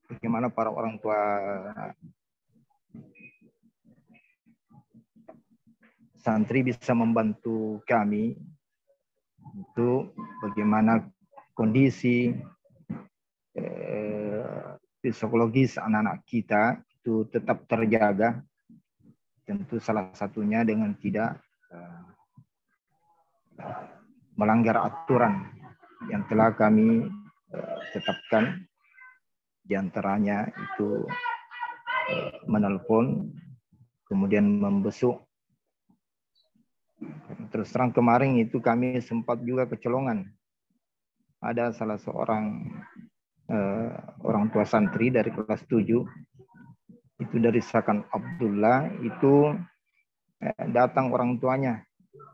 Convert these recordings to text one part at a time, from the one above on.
bagaimana para orang tua santri bisa membantu kami untuk bagaimana kondisi psikologis anak-anak kita itu tetap terjaga. Tentu salah satunya dengan tidak melanggar aturan yang telah kami tetapkan. Di antaranya itu menelpon, kemudian membesuk. Terus terang kemarin itu kami sempat juga kecolongan. Ada salah seorang orang tua santri dari kelas 7, itu dari Sakan Abdullah, itu datang orang tuanya.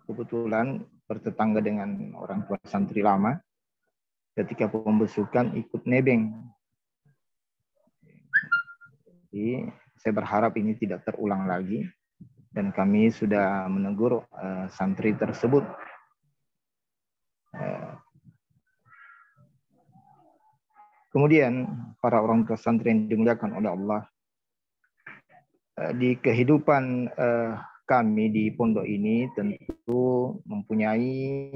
Kebetulan bertetangga dengan orang tua santri lama. Ketika pembesukan ikut nebeng. Jadi saya berharap ini tidak terulang lagi. Dan kami sudah menegur santri tersebut. Kemudian para orang tua santri yang dimuliakan oleh Allah, di kehidupan kami di pondok ini tentu mempunyai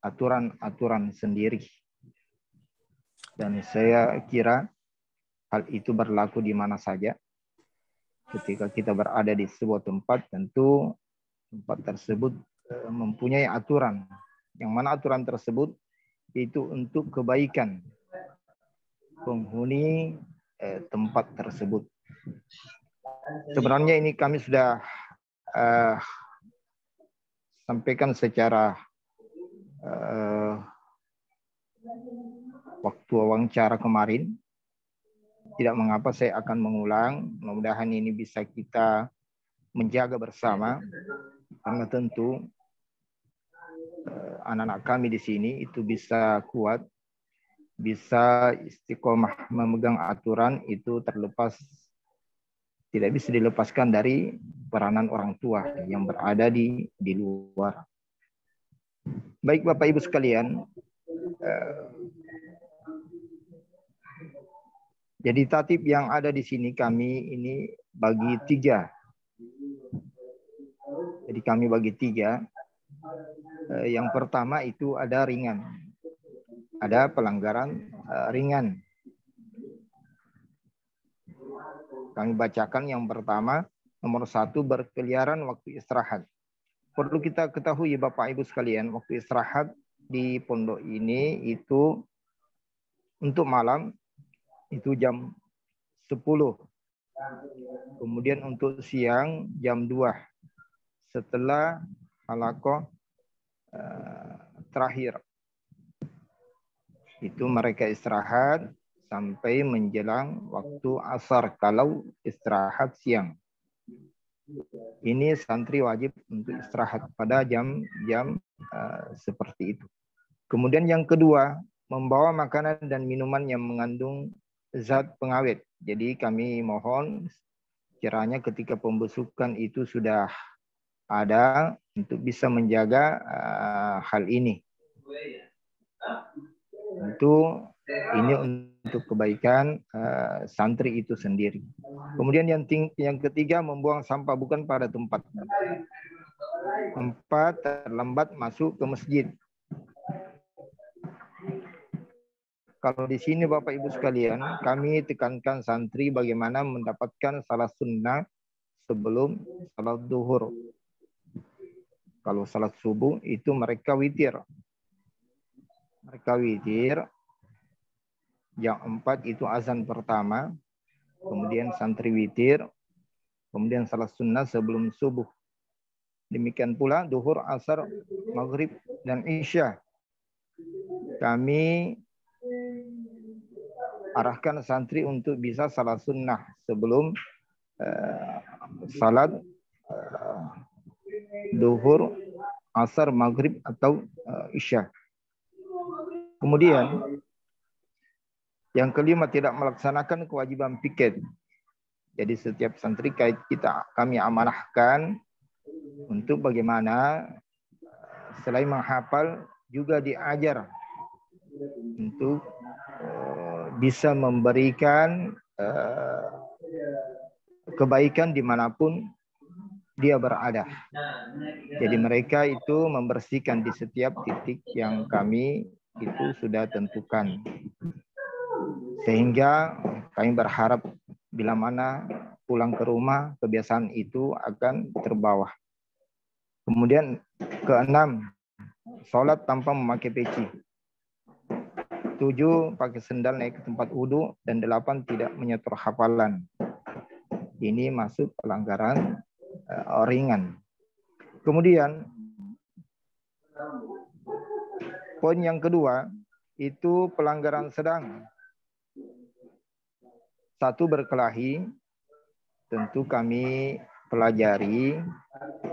aturan-aturan sendiri. Dan saya kira hal itu berlaku di mana saja. Ketika kita berada di sebuah tempat, tentu tempat tersebut mempunyai aturan. Yang mana aturan tersebut itu untuk kebaikan penghuni tempat tersebut. Sebenarnya ini kami sudah sampaikan secara waktu wawancara kemarin. Tidak mengapa saya akan mengulang. Mudah-mudahan ini bisa kita menjaga bersama. Karena tentu anak-anak kami di sini itu bisa kuat, bisa istiqomah memegang aturan, itu tidak bisa dilepaskan dari peranan orang tua yang berada di luar. Baik Bapak Ibu sekalian, jadi tatib yang ada di sini kami ini bagi 3. Jadi kami bagi 3. Yang pertama itu ada ringan. Ada pelanggaran ringan. Kami bacakan yang pertama, nomor 1, berkeliaran waktu istirahat. Perlu kita ketahui Bapak Ibu sekalian, waktu istirahat di pondok ini itu untuk malam itu jam 10. Kemudian untuk siang jam 2. Setelah halaqah terakhir. Itu mereka istirahat sampai menjelang waktu asar kalau istirahat siang. Ini santri wajib untuk istirahat pada jam-jam seperti itu. Kemudian yang kedua, membawa makanan dan minuman yang mengandung zat pengawet. Jadi kami mohon kiranya ketika pembesukan itu sudah ada untuk bisa menjaga hal ini. Tentu ini untuk kebaikan santri itu sendiri. Kemudian yang ketiga, membuang sampah bukan pada tempatnya. 4, terlambat masuk ke masjid. Kalau di sini Bapak Ibu sekalian, kami tekankan santri bagaimana mendapatkan salat sunnah sebelum salat duhur. Kalau salat subuh itu mereka witir. Mereka witir. Yang 4 itu azan pertama. Kemudian santri witir. Kemudian salat sunnah sebelum subuh. Demikian pula duhur, asar, maghrib, dan isya. Kami arahkan santri untuk bisa salat sunnah sebelum salat duhur, asar, maghrib, atau isya. Kemudian yang kelima, tidak melaksanakan kewajiban piket. Jadi setiap santri kami amanahkan untuk bagaimana selain menghafal juga diajar untuk bisa memberikan kebaikan dimanapun dia berada. Jadi mereka itu membersihkan di setiap titik yang kami itu sudah tentukan. Sehingga kami berharap bila mana pulang ke rumah kebiasaan itu akan terbawa. Kemudian keenam, sholat tanpa memakai peci. 7, pakai sendal naik ke tempat wudhu. Dan 8, tidak menyetor hafalan. Ini masuk pelanggaran ringan. Kemudian poin yang kedua itu pelanggaran sedang. 1, berkelahi. Tentu kami pelajari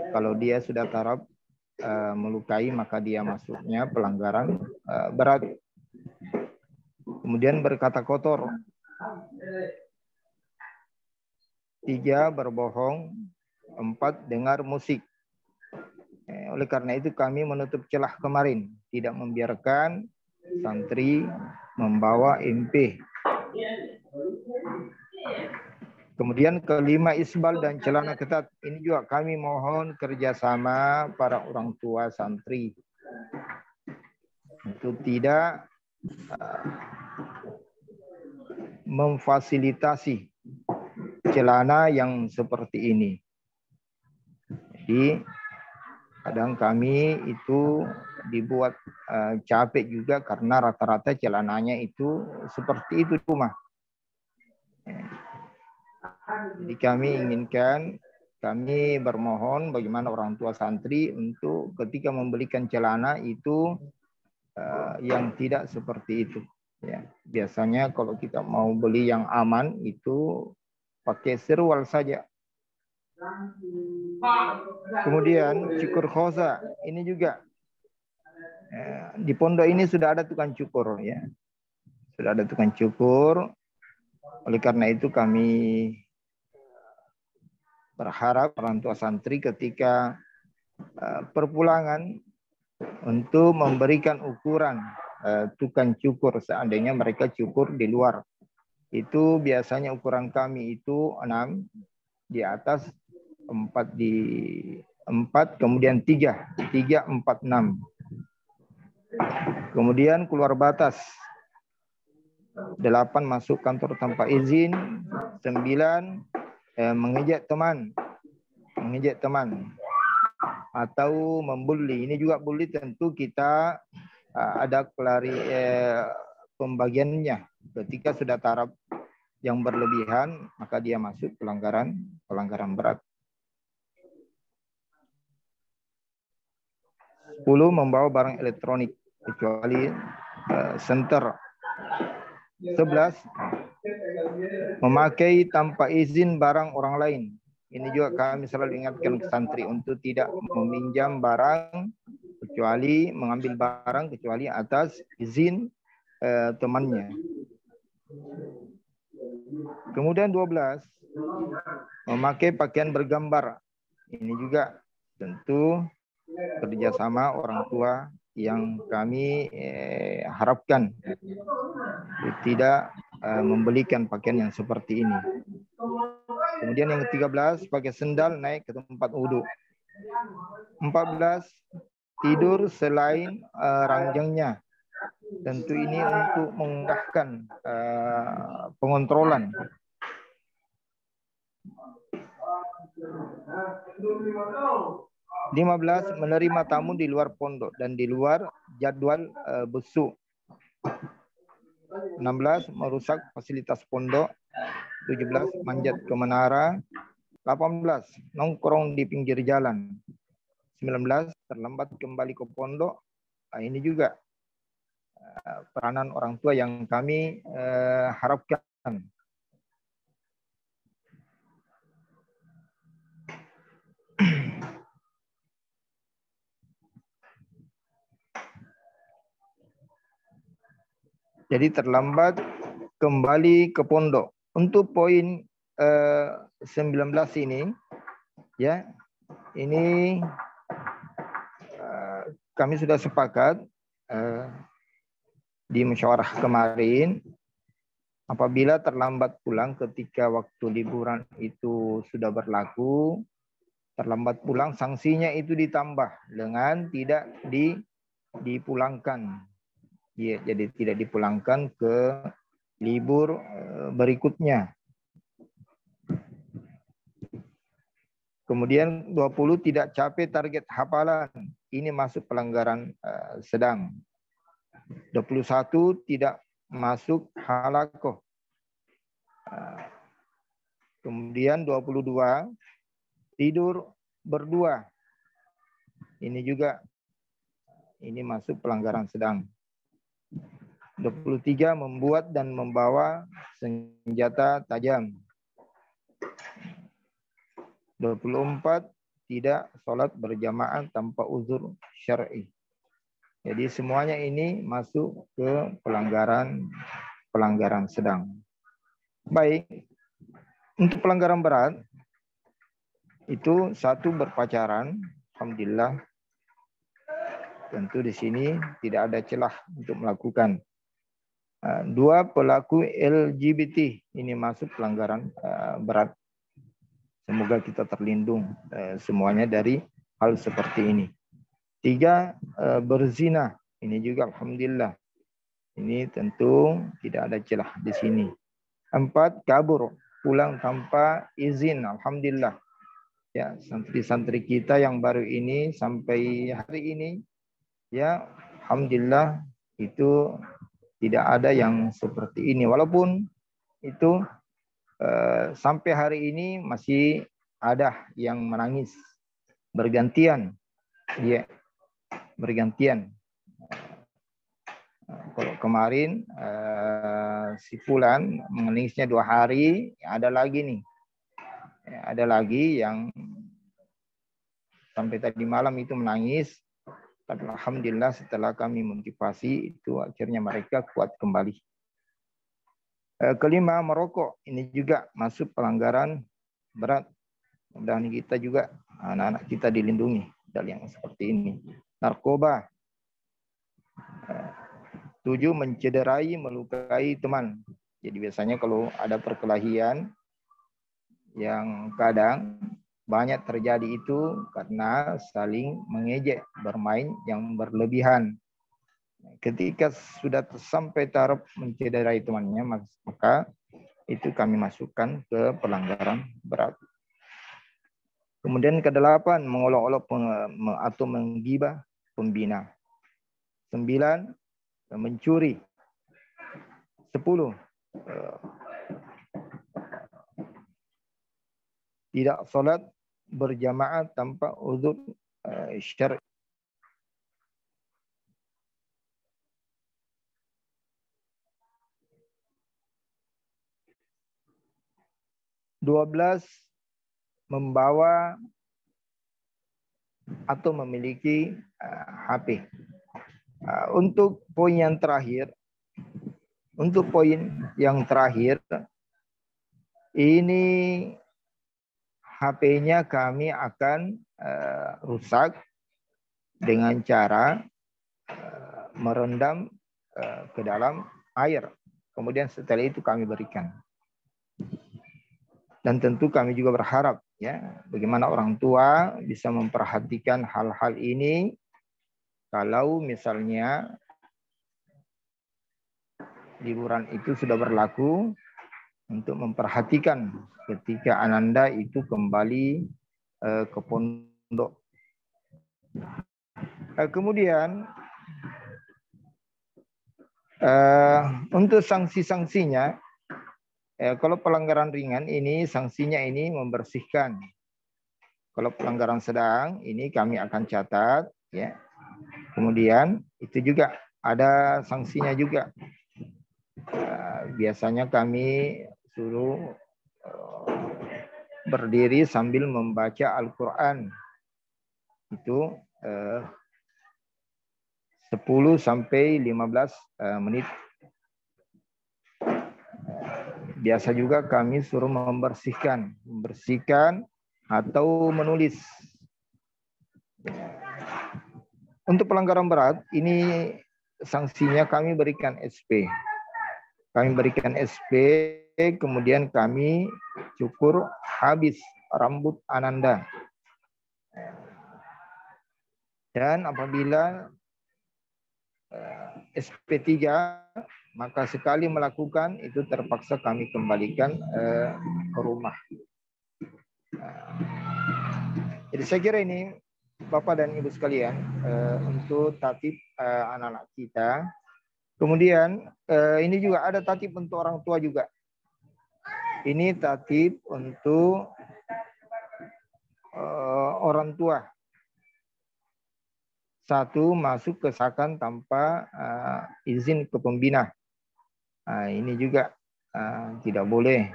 kalau dia sudah taraf melukai maka dia masuknya pelanggaran berat. Kemudian berkata kotor. 3, berbohong. 4, dengar musik. Oleh karena itu kami menutup celah kemarin, tidak membiarkan santri membawa MP. Kemudian kelima, isbal dan celana ketat. Ini juga kami mohon kerjasama para orang tua santri untuk tidak memfasilitasi celana yang seperti ini. Jadi kadang kami itu dibuat capek juga karena rata-rata celananya itu seperti itu rumah. Jadi kami inginkan, kami bermohon bagaimana orang tua santri untuk ketika membelikan celana itu yang tidak seperti itu. Ya, biasanya kalau kita mau beli yang aman itu pakai serwal saja. Kemudian cukur khoza, ini juga di pondok ini sudah ada tukang cukur ya. Sudah ada tukang cukur. Oleh karena itu kami berharap orang tua santri ketika perpulangan untuk memberikan ukuran tukang cukur seandainya mereka cukur di luar. Itu biasanya ukuran kami itu 6 di atas, 4 di 4, kemudian 3, 3, 4, 6. Kemudian keluar batas. 8, masuk kantor tanpa izin. 9, mengejek teman. Mengejek teman. Atau membuli. Ini juga bully tentu kita ada pembagiannya. Ketika sudah taraf yang berlebihan, maka dia masuk pelanggaran berat. 10, membawa barang elektronik kecuali senter. 11, memakai tanpa izin barang orang lain. Ini juga kami selalu ingatkan ke santri untuk tidak meminjam barang kecuali mengambil barang kecuali atas izin temannya. Kemudian 12, memakai pakaian bergambar. Ini juga tentu kerjasama orang tua yang kami harapkan tidak membelikan pakaian yang seperti ini. Kemudian yang ke-13, pakai sendal naik ke tempat wudhu. 14, tidur selain ranjangnya. Tentu ini untuk memudahkan pengontrolan. 15, menerima tamu di luar pondok dan di luar jadwal besuk. 16, merusak fasilitas pondok. 17, manjat ke menara. 18, nongkrong di pinggir jalan. 19, terlambat kembali ke pondok. Nah, ini juga peranan orang tua yang kami harapkan. Jadi terlambat kembali ke pondok. Untuk poin 19 ini, ya, ini kami sudah sepakat di musyawarah kemarin Apabila terlambat pulang ketika waktu liburan itu sudah berlaku, terlambat pulang sanksinya itu ditambah dengan tidak dipulangkan. Ya, jadi tidak dipulangkan ke libur berikutnya. Kemudian 20 tidak capai target hafalan. Ini masuk pelanggaran sedang. 21 tidak masuk halakoh. Kemudian 22 tidur berdua. Ini juga ini masuk pelanggaran sedang. 23 membuat dan membawa senjata tajam. 24 tidak sholat berjamaah tanpa uzur syar'i. Jadi semuanya ini masuk ke pelanggaran sedang. Baik, untuk pelanggaran berat itu satu berpacaran, alhamdulillah. Tentu di sini tidak ada celah untuk melakukan. Dua, pelaku LGBT ini masuk pelanggaran berat. Semoga kita terlindung semuanya dari hal seperti ini. 3, berzina. Ini juga alhamdulillah. Ini tentu tidak ada celah di sini. 4, kabur, pulang tanpa izin. Alhamdulillah. Ya, santri-santri kita yang baru ini sampai hari ini, ya, alhamdulillah itu tidak ada yang seperti ini. Walaupun itu sampai hari ini masih ada yang menangis bergantian, ya, bergantian. Kalau kemarin si Fulan menangisnya 2 hari, ada lagi nih, ada lagi yang sampai tadi malam itu menangis. Tapi alhamdulillah setelah kami motivasi itu akhirnya mereka kuat kembali. Kelima, merokok. Ini juga masuk pelanggaran berat. Mudah-mudahan kita juga, anak-anak kita dilindungi dari yang seperti ini. Narkoba. 7, mencederai, melukai teman. Jadi biasanya kalau ada perkelahian yang kadang banyak terjadi itu karena saling mengejek, bermain yang berlebihan. Ketika sudah sampai taraf mencederai temannya, maka itu kami masukkan ke pelanggaran berat. Kemudian ke-8, mengolok-olok atau menggibah pembina. 9, mencuri. 10, tidak sholat berjamaah tanpa uzur syar'i. 12, membawa atau memiliki HP. Untuk poin yang terakhir, ini HP-nya kami akan rusak dengan cara merendam ke dalam air. Kemudian setelah itu kami berikan. Dan tentu kami juga berharap ya bagaimana orang tua bisa memperhatikan hal-hal ini kalau misalnya liburan itu sudah berlaku, untuk memperhatikan ketika Ananda itu kembali ke pondok. Kemudian untuk sanksi-sanksinya, kalau pelanggaran ringan ini sanksinya ini membersihkan. Kalau pelanggaran sedang ini kami akan catat, ya. Kemudian itu juga ada sanksinya juga. Biasanya kami suruh berdiri sambil membaca Al-Quran. Itu 10 sampai 15 menit. Biasa juga kami suruh membersihkan atau menulis. Untuk pelanggaran berat, ini sanksinya kami berikan SP. Kami berikan SP, kemudian kami cukur habis rambut Ananda. Dan apabila SP3, maka sekali melakukan itu terpaksa kami kembalikan ke rumah. Jadi saya kira ini Bapak dan Ibu sekalian untuk tatib anak-anak kita. Kemudian ini juga ada tatib untuk orang tua juga. Ini tatib untuk orang tua. Satu, masuk ke sakan tanpa izin ke pembina. Ini juga tidak boleh.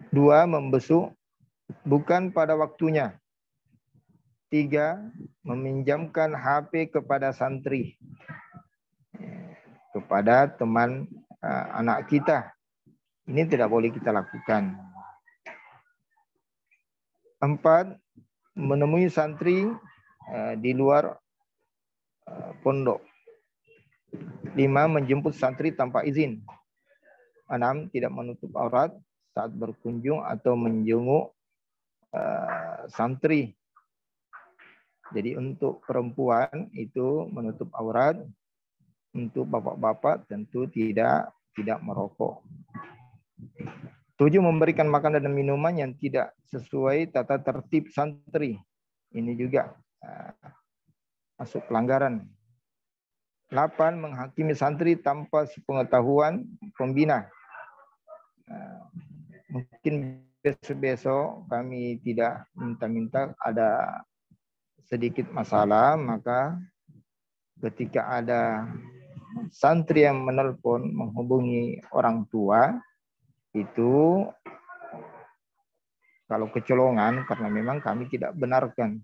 Dua, membesuk bukan pada waktunya. Tiga, meminjamkan HP kepada santri, kepada teman anak kita. Ini tidak boleh kita lakukan. Empat, menemui santri di luar pondok. 5, menjemput santri tanpa izin. 6, tidak menutup aurat saat berkunjung atau menjenguk santri. Jadi untuk perempuan itu menutup aurat, untuk bapak-bapak tentu tidak merokok. 7, memberikan makanan dan minuman yang tidak sesuai tata tertib santri. Ini juga masuk pelanggaran. 8, menghakimi santri tanpa sepengetahuan pembina. Mungkin besok-besok kami tidak minta ada sedikit masalah, maka ketika ada santri yang menelpon menghubungi orang tua, itu kalau kecolongan, karena memang kami tidak benarkan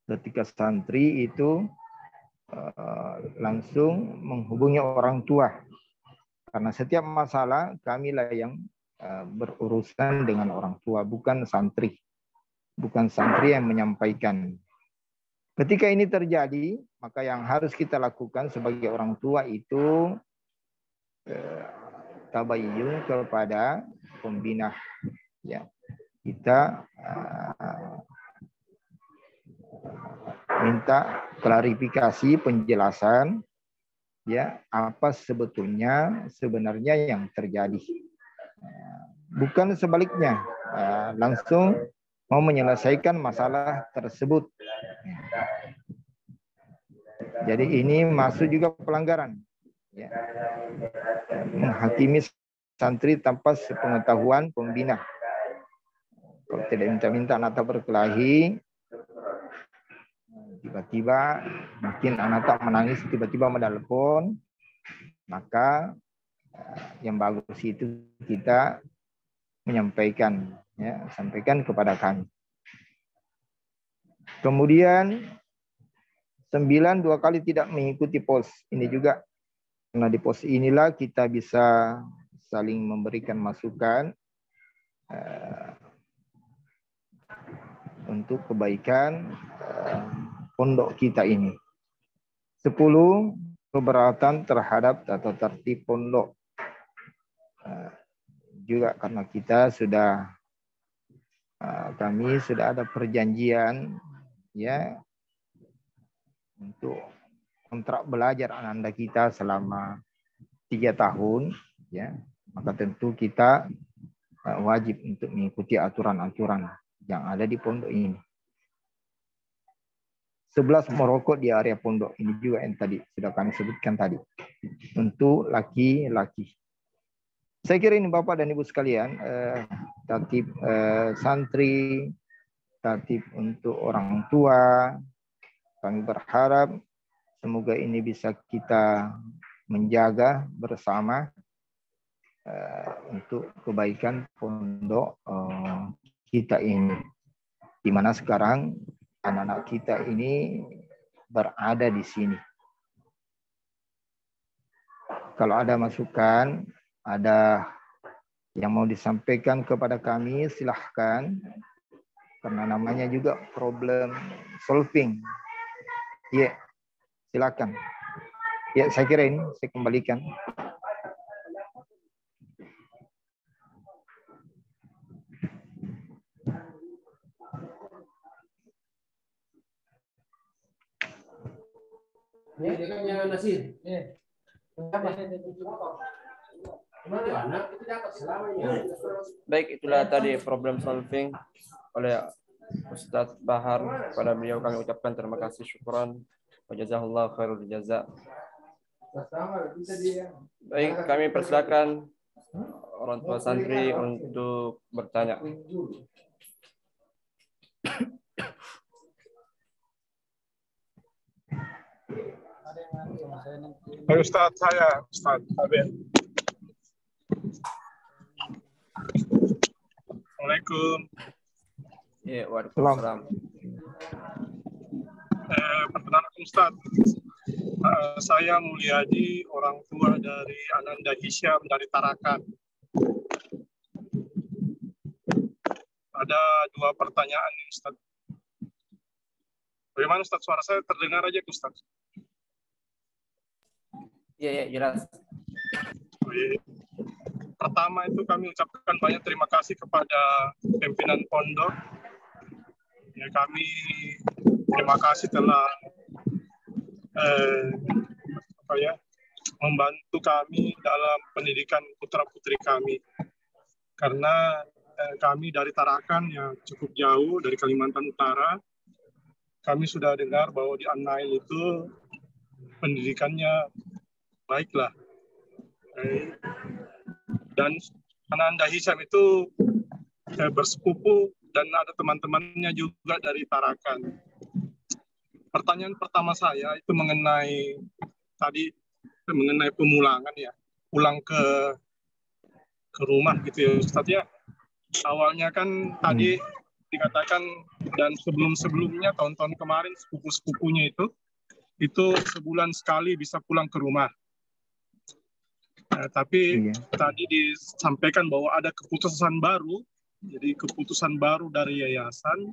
ketika santri itu langsung menghubungi orang tua. Karena setiap masalah kamilah yang berurusan dengan orang tua, bukan santri. Bukan santri yang menyampaikan. Ketika ini terjadi, maka yang harus kita lakukan sebagai orang tua itu tabayyun kepada pembina. Ya, kita minta klarifikasi, penjelasan, ya, apa sebenarnya yang terjadi. Bukan sebaliknya, langsung mau menyelesaikan masalah tersebut. Jadi ini masuk juga pelanggaran. Ya. Menghakimi santri tanpa sepengetahuan pembina. Kalau tidak minta-minta anak berkelahi, tiba-tiba mungkin anak menangis, tiba-tiba menelpon, maka yang bagus itu kita menyampaikan, ya, sampaikan kepada kami. Kemudian 9, 2 kali tidak mengikuti pos. Ini juga karena di pos inilah kita bisa saling memberikan masukan untuk kebaikan pondok kita ini. 10, keberatan terhadap tata tertib pondok. Juga karena kita kami sudah ada perjanjian, ya, untuk kontrak belajar Ananda kita selama 3 tahun, ya, maka tentu kita wajib untuk mengikuti aturan-aturan yang ada di pondok ini. 11, merokok di area pondok. Ini juga yang tadi sudah kami sebutkan tadi. Untuk laki-laki. Saya kira ini Bapak dan Ibu sekalian, tatib santri, tatib untuk orang tua. Kami berharap semoga ini bisa kita menjaga bersama untuk kebaikan pondok kita ini. Di mana sekarang anak-anak kita ini berada di sini. Kalau ada masukan, ada yang mau disampaikan kepada kami, silahkan. Karena namanya juga problem solving. Ya, silakan. Ya, saya kira ini saya kembalikan. Baik, itulah tadi problem solving oleh Ustadz Bahar. Pada beliau kami ucapkan terima kasih, syukran, wa jazakallahu khairul jaza. Baik, kami persilakan orang tua santri untuk bertanya. Hai Ustadz, saya Ustadz Abel. Assalamualaikum. Ya, waalaikumsalam. Perkenalkan Ustadz, saya Mulyadi, orang tua dari Ananda Hisyam dari Tarakan. Ada 2 pertanyaan nih Ustadz. Bagaimana Ustadz, suara saya terdengar aja Ustadz? Iya, jelas. Pertama itu kami ucapkan banyak terima kasih kepada pimpinan pondok. Ya, kami terima kasih telah membantu kami dalam pendidikan putra-putri kami. Karena kami dari Tarakan yang cukup jauh dari Kalimantan Utara, kami sudah dengar bahwa di An-Nail itu pendidikannya baiklah. Dan Ananda Hisyam itu bersepupu dan ada teman-temannya juga dari Tarakan. Pertanyaan pertama saya itu mengenai pemulangan ya, pulang ke rumah gitu ya Ustadz ya. Awalnya kan tadi dikatakan dan sebelum-sebelumnya tahun-tahun kemarin sepupu-sepupunya itu sebulan sekali bisa pulang ke rumah. Tapi tadi disampaikan bahwa ada keputusan baru, jadi keputusan baru dari yayasan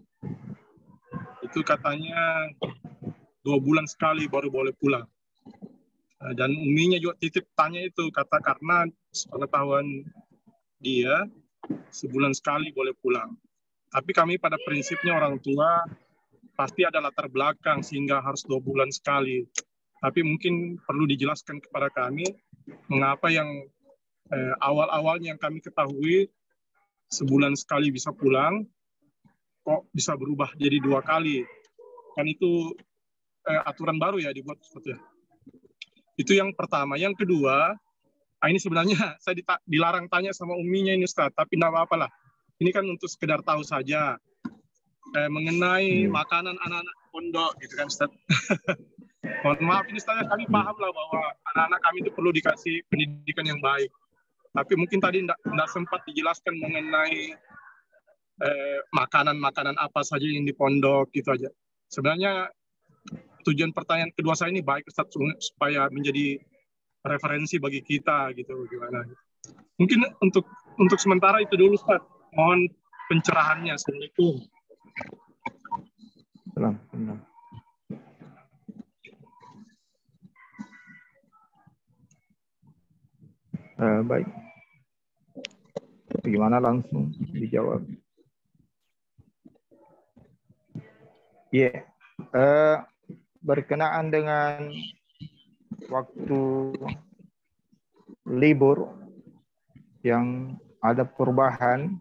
itu katanya 2 bulan sekali baru boleh pulang. Dan uminya juga titip tanya itu, karena sepengetahuan dia sebulan sekali boleh pulang. Tapi kami pada prinsipnya orang tua pasti ada latar belakang sehingga harus 2 bulan sekali. Tapi mungkin perlu dijelaskan kepada kami mengapa yang awal-awalnya yang kami ketahui sebulan sekali bisa pulang, kok bisa berubah jadi 2 kali. Kan itu aturan baru ya dibuat seperti itu. Itu yang pertama. Yang kedua, ini sebenarnya saya dilarang tanya sama uminya ini Ustaz, tapi tidak apa-apa lah. Ini kan untuk sekedar tahu saja mengenai makanan anak-anak pondok gitu kan Ustaz. Mohon maaf ini Ustaz, kami paham lah bahwa anak-anak kami itu perlu dikasih pendidikan yang baik. Tapi mungkin tadi tidak sempat dijelaskan mengenai makanan-makanan apa saja yang di pondok gitu aja. Sebenarnya tujuan pertanyaan kedua saya ini baik Ustaz, supaya menjadi referensi bagi kita gitu gimana. Mungkin untuk sementara itu dulu Ustaz. Mohon pencerahannya. Assalamualaikum. Baik. Bagaimana langsung dijawab? Berkenaan dengan waktu libur yang ada perubahan,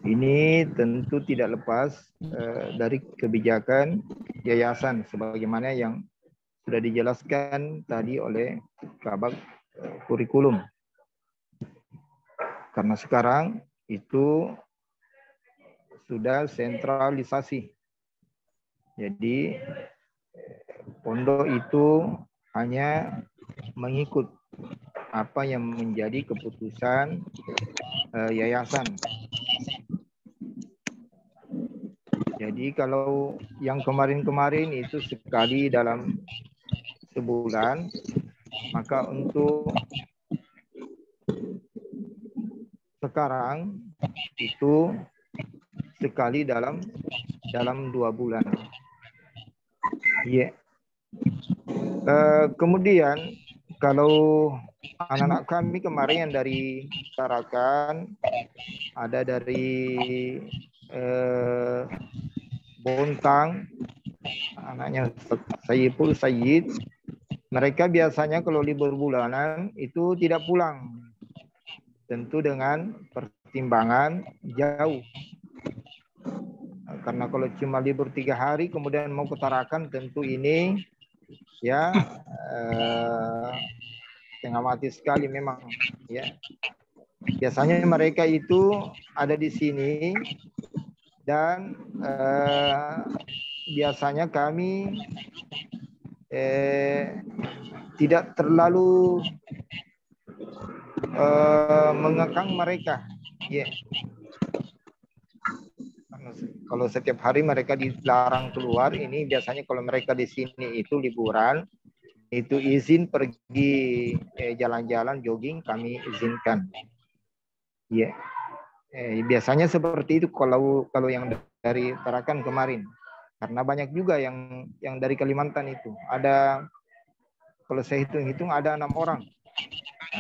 ini tentu tidak lepas dari kebijakan yayasan sebagaimana yang sudah dijelaskan tadi oleh Kabag kurikulum. Karena sekarang itu sudah sentralisasi. Jadi pondok itu hanya mengikut apa yang menjadi keputusan yayasan. Jadi kalau yang kemarin-kemarin itu sekali dalam sebulan, maka untuk sekarang itu sekali dalam 2 bulan. Kemudian kalau anak-anak kami kemarin yang dari Tarakan, ada dari Bontang, anaknya Sayyidul Sayyid, mereka biasanya kalau libur bulanan itu tidak pulang. Tentu dengan pertimbangan jauh. Karena kalau cuma libur 3 hari kemudian mau ke Tarakan, tentu ini ya setengah mati sekali memang ya. Biasanya mereka itu ada di sini dan biasanya kami tidak terlalu mengekang mereka. Ya. Kalau setiap hari mereka dilarang keluar, ini biasanya kalau mereka di sini itu liburan, itu izin pergi jalan-jalan, jogging, kami izinkan. Ya, biasanya seperti itu kalau yang dari Tarakan kemarin, karena banyak juga yang dari Kalimantan itu. Ada, kalau saya hitung-hitung ada 6 orang.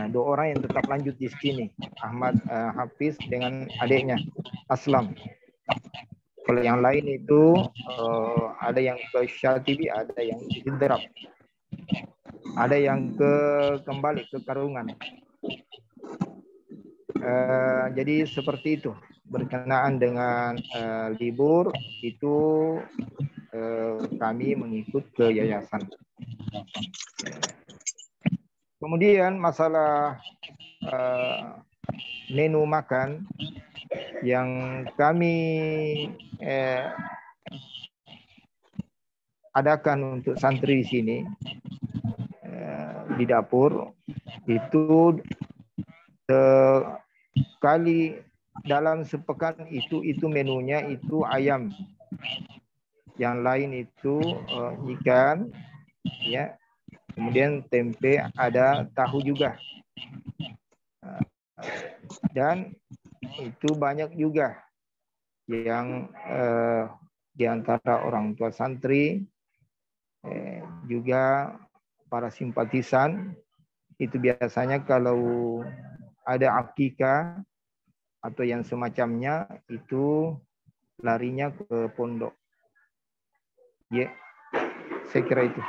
Nah, 2 orang yang tetap lanjut di sini, Ahmad Hafiz dengan adiknya Aslam. Kalau yang lain itu ada yang ke Syatibi, ada yang di Sidrap, ada yang kembali ke Karungan. Jadi seperti itu, berkenaan dengan libur itu kami mengikut ke yayasan. Kemudian masalah menu makan yang kami adakan untuk santri di sini di dapur itu sekali dalam sepekan itu menunya itu ayam, yang lain itu ikan, ya, kemudian tempe, ada tahu juga, dan itu banyak juga yang di antara orang tua santri juga para simpatisan itu biasanya kalau ada akikah atau yang semacamnya itu larinya ke pondok. Ya, saya kira itu.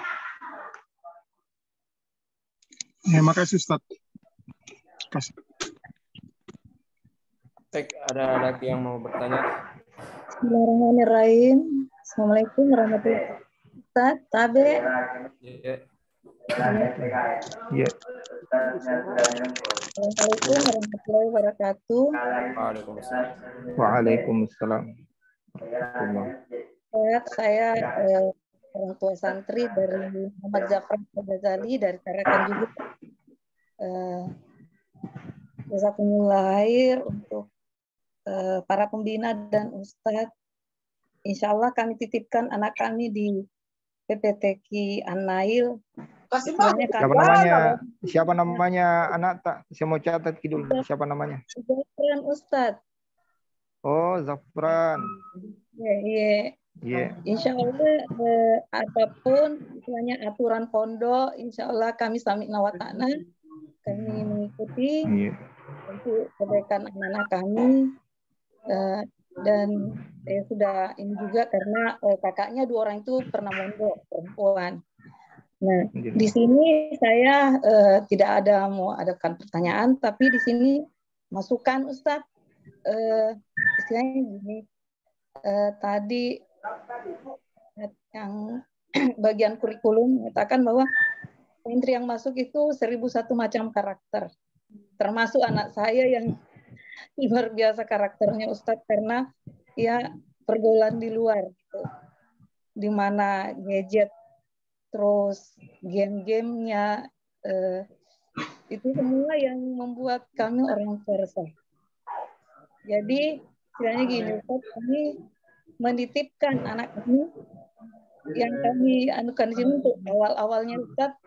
Terima kasih Ustaz. Kasih. Baik, ada lagi yang mau bertanya? Bismillahirrahmanirrahim. Assalamualaikum warahmatullahi wabarakatuh. Ustaz, Tabe. Ya. Ya. Assalamualaikum warahmatullahi wabarakatuh. Waalaikumsalam. Waalaikumsalam. Saya orang tua santri dari Muhammad Zafran Al-Ghazali dari Tarakan juga. Jazakumullah khair untuk para pembina dan Ustadz. Insya Allah kami titipkan anak kami di PPTQ An-Nail. Siapa namanya anak tak? Saya mau catat dulu. Siapa namanya? Zafran Ustadz. Oh, Zafran. Iya. Yeah. Insya Allah apapun istilahnya aturan pondok, insya Allah kami sami'na wa ta'na, kami mengikuti untuk kebaikan anak-anak kami. Dan saya sudah ini juga karena kakaknya 2 orang itu pernah mondok perempuan. Nah, di sini saya tidak ada mau adakan pertanyaan, tapi di sini masukan Ustadz, istilahnya gini, tadi yang bagian kurikulum mengatakan bahwa santri yang masuk itu 1001 macam karakter, termasuk anak saya yang luar biasa karakternya Ustadz, karena ya pergaulan di luar gitu, di mana gadget terus game-gamenya itu semua yang membuat kami orang tua resah. Jadi istilahnya gini Ustadz, kami menitipkan anak kami yang kami anukan di sini untuk awal-awalnya Ustadz,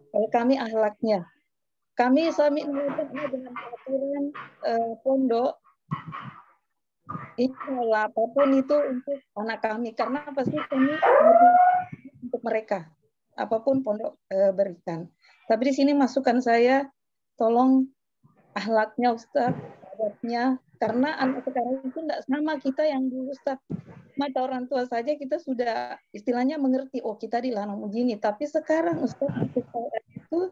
kalau kami akhlaknya, kami sami dengan peraturan pondok, insya Allah apapun itu untuk anak kami, karena pasti kami untuk mereka apapun pondok berikan. Tapi di sini masukan saya, tolong akhlaknya Ustadz, adabnya, karena anak sekarang itu tidak sama kita yang dulu Ustadz. mata orang tua saja kita sudah istilahnya mengerti, oh kita dilarang begini. Tapi sekarang Ustaz di sekolah itu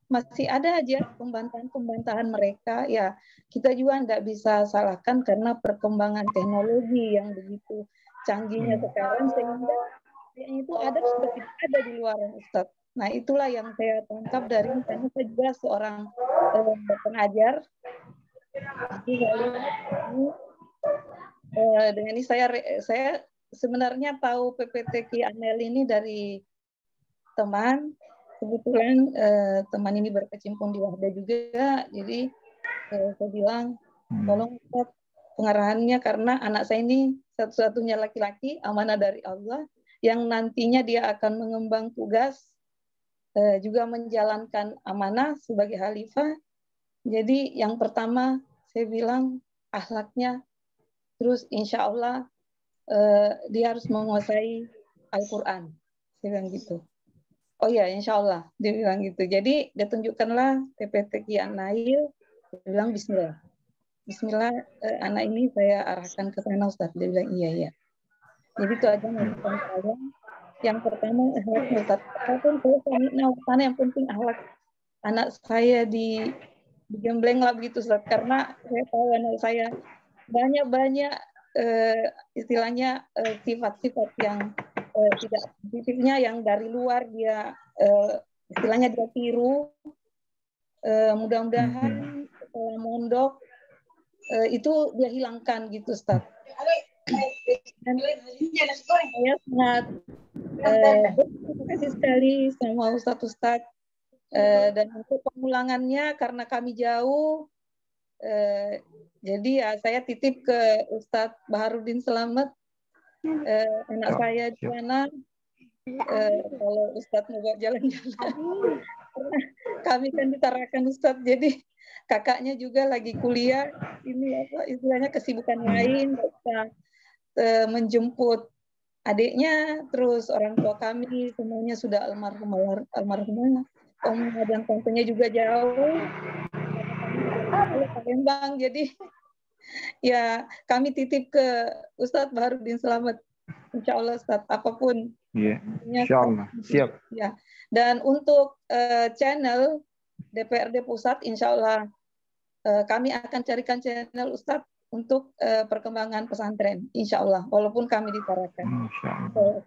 masih ada aja pembantahan mereka. Ya, kita juga tidak bisa salahkan karena perkembangan teknologi yang begitu canggihnya sekarang, sehingga yang itu ada sudah tidak ada di luar, Ustaz. Nah, itulah yang saya tangkap dari ini, karena saya juga seorang pengajar. Jadi saya lihat ini, dengan ini saya sebenarnya tahu PPT Ki Amel ini dari teman. Kebetulan teman ini berkecimpung di Wahda juga, jadi saya bilang tolong Ustaz pengarahannya, karena anak saya ini satu-satunya laki-laki amanah dari Allah yang nantinya dia akan mengemban tugas juga menjalankan amanah sebagai khalifah. Jadi yang pertama saya bilang akhlaknya, terus insya Allah dia harus menguasai Al-Quran. Saya bilang gitu. Oh ya, insya Allah dia bilang gitu. Jadi dia tunjukkanlah PPT Ki Nail, dia bilang Bismillah. Bismillah, anak ini saya arahkan ke sana Ustaz. Dia bilang iya. Jadi itu aja masukan saya. Yang pertama akhlaknya Ustaz. Apapun saya yang penting akhlak anak saya digembleng lah begitu Ustaz. Karena saya tahu anak saya banyak istilahnya sifat-sifat yang tidak positifnya, yang dari luar dia istilahnya dia tiru. Mudah-mudahan setelah mondok itu dia hilangkan gitu Ustaz. Dan saya sangat terima kasih sekali sama Ustaz-Ustaz, dan untuk pengulangannya karena kami jauh, jadi ya saya titip ke Ustadz Baharudin Selamat, anak saya di mana, kalau Ustadz mau buat jalan-jalan. Kami kan ditarakan Ustadz, jadi kakaknya juga lagi kuliah, ini apa istilahnya kesibukan lain, bisa menjemput adiknya, terus orang tua kami semuanya sudah almarhumah, omnya dan tantenya juga jauh, Palembang, jadi ya kami titip ke Ustadz Baharudin Selamat, insya Allah Ustadz, apapun. Iya, insya Allah, siap. Ya. Dan untuk channel DPRD Pusat, insya Allah kami akan carikan channel Ustadz untuk perkembangan pesantren, insya Allah, walaupun kami ditarakan,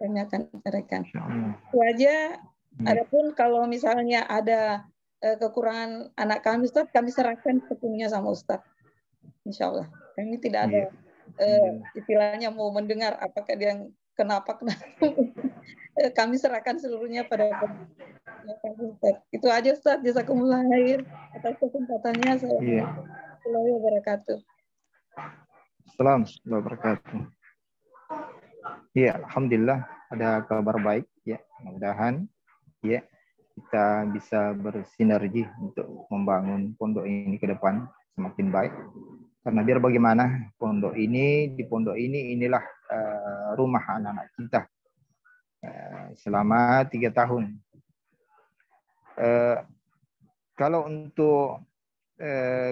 kami akan carikan. Itu aja. Adapun kalau misalnya ada kekurangan anak kami Ustadz, kami serahkan sepenuhnya sama Ustadz, insya Allah. Kami tidak ada istilahnya mau mendengar apakah dia kenapa. Kami serahkan seluruhnya pada Ustadz. Itu aja Ustadz. Jazakumullah khair atas kesempatannya. Assalamualaikum warahmatullahi wabarakatuh. Assalamualaikum warahmatullahi wabarakatuh. Ya, alhamdulillah ada kabar baik ya. Mudah-mudahan ya kita bisa bersinergi untuk membangun pondok ini ke depan semakin baik. Karena biar bagaimana di pondok ini inilah rumah anak-anak kita selama 3 tahun. Kalau untuk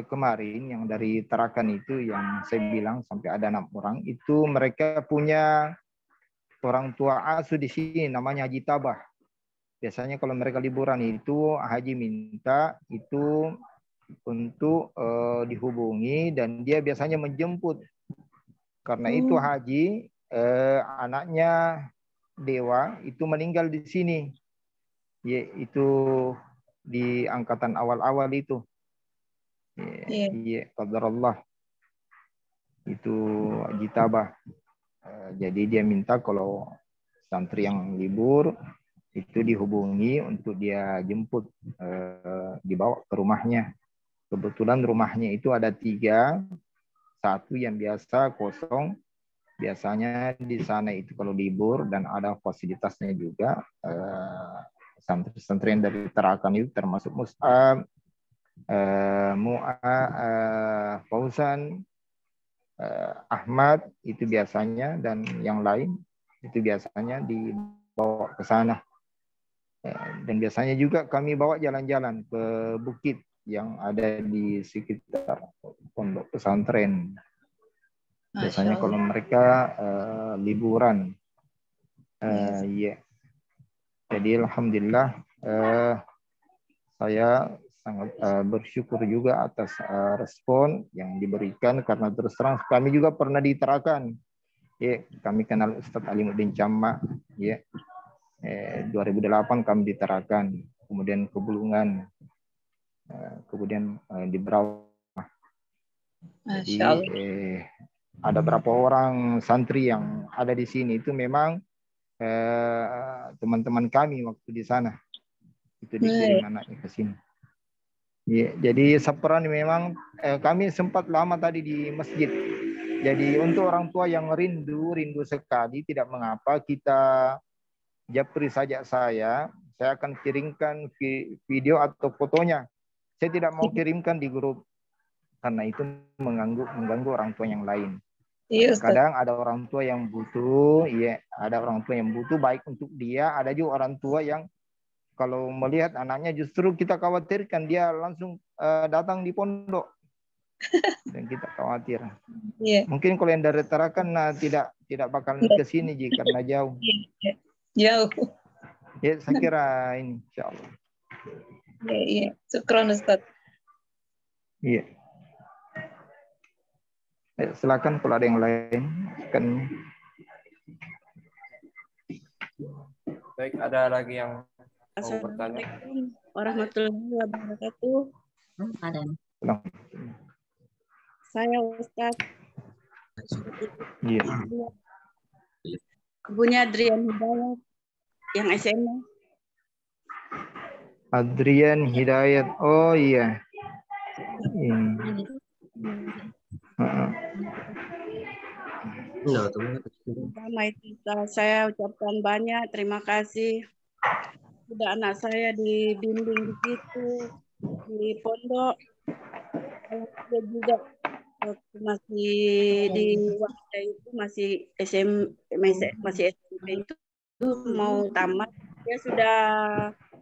kemarin yang dari Tarakan itu yang saya bilang sampai ada 6 orang itu, mereka punya orang tua asuh di sini namanya Haji Tabah. Biasanya kalau mereka liburan itu Haji minta itu untuk dihubungi dan dia biasanya menjemput. Karena itu Haji anaknya Dewa itu meninggal di sini, yaitu di angkatan awal-awal itu. Iya, qadarullah. Itu Haji Tabah. Jadi dia minta kalau santri yang libur itu dihubungi untuk dia jemput, dibawa ke rumahnya. Kebetulan rumahnya itu ada 3, 1 yang biasa kosong. Biasanya di sana itu kalau libur dan ada fasilitasnya juga, santri-santri dari Tarakan itu termasuk Mus'ab, Fauzan, Ahmad itu biasanya, dan yang lain itu biasanya dibawa ke sana. Dan biasanya juga kami bawa jalan-jalan ke bukit yang ada di sekitar pondok pesantren. Biasanya kalau mereka liburan. Iya. Jadi alhamdulillah saya sangat bersyukur juga atas respon yang diberikan, karena terus terang kami juga pernah diterakan. Ya, kami kenal Ustadz Alimuddin Camma. Ya, 2008 kami diterakan, kemudian ke Bulungan, kemudian di Brau. Jadi ada berapa orang santri yang ada di sini itu memang teman-teman kami waktu di sana. Itu dikirim anaknya ke sini. Ya, jadi seperan memang kami sempat lama tadi di masjid. Jadi untuk orang tua yang rindu sekali, tidak mengapa kita japri saja saya akan kirimkan video atau fotonya. Saya tidak mau kirimkan di grup karena itu mengganggu orang tua yang lain. Kadang ada orang tua yang butuh, ya, ada orang tua yang butuh baik untuk dia, ada juga orang tua yang kalau melihat anaknya justru kita khawatirkan dia langsung datang di pondok. Dan kita khawatir. Mungkin kalau yang dari Tarakan tidak bakal ke sini karena jauh. Jauh. Ya, saya kira ini insyaallah. Iya. Syukran Ustaz. Iya. Silakan kalau ada yang lain kan. Baik, ada lagi yang mau bertanya? Assalamualaikum warahmatullahi wabarakatuh. Saya Ustaz. Iya. Ibunya Adrian Hidayat yang SMA. Adrian Hidayat. Oh iya. Pertama itu saya ucapkan banyak terima kasih. Sudah anak saya dibimbing begitu di pondok. Dia juga waktu masih di waktu itu masih SMP itu mau tamat, dia sudah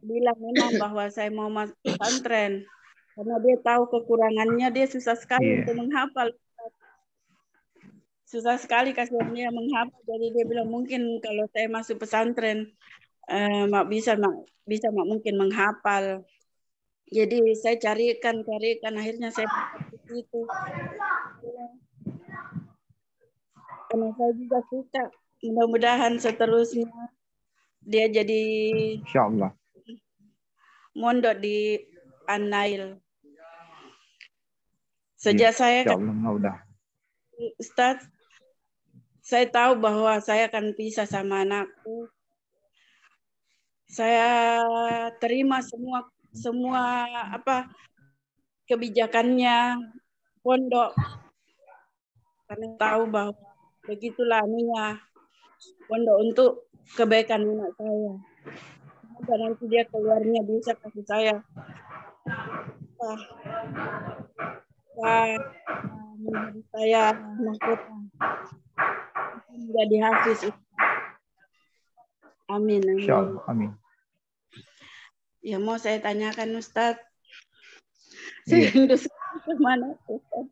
bilang memang bahwa saya mau masuk pesantren karena dia tahu kekurangannya, dia susah sekali untuk menghafal. Susah sekali kasihan dia menghafal, jadi dia bilang mungkin kalau saya masuk pesantren bisa mungkin menghafal. Jadi saya carikan akhirnya saya begitu. Karena saya juga suka, mudah-mudahan seterusnya dia jadi insyaallah mondok di An-Nail. Sejak saya Ustaz, saya tahu bahwa saya akan pisah sama anakku. Saya terima semua kebijakannya pondok, karena tahu bahwa begitulah niat pondok untuk kebaikan anak saya. Semoga nanti dia keluarnya bisa kasih saya menjadi saya mahkota menjadi hafiz. Amin. Insyaallah, amin. Ya, mau saya tanyakan Ustaz, saya rindu kemana Ustaz?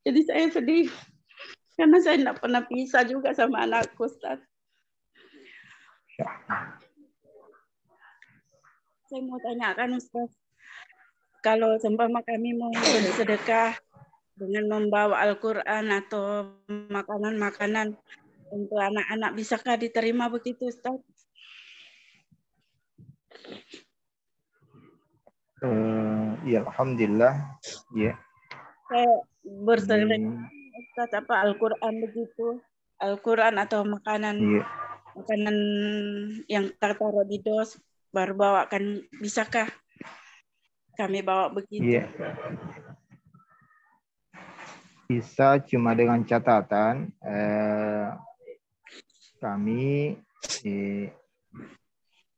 Jadi saya sedih karena saya tidak pernah pisah juga sama anakku Ustaz. Saya mau tanyakan Ustaz, kalau seumpama kami mau bersedekah dengan membawa Al-Quran atau makanan-makanan untuk anak-anak, bisakah diterima begitu Ustaz? Ya Alhamdulillah. Ya. Saya bersedekah Ustaz Al-Quran begitu, Al-Quran atau makanan yang tertaruh di dos baru bawakan, bisakah kami bawa begitu? Bisa, cuma dengan catatan kami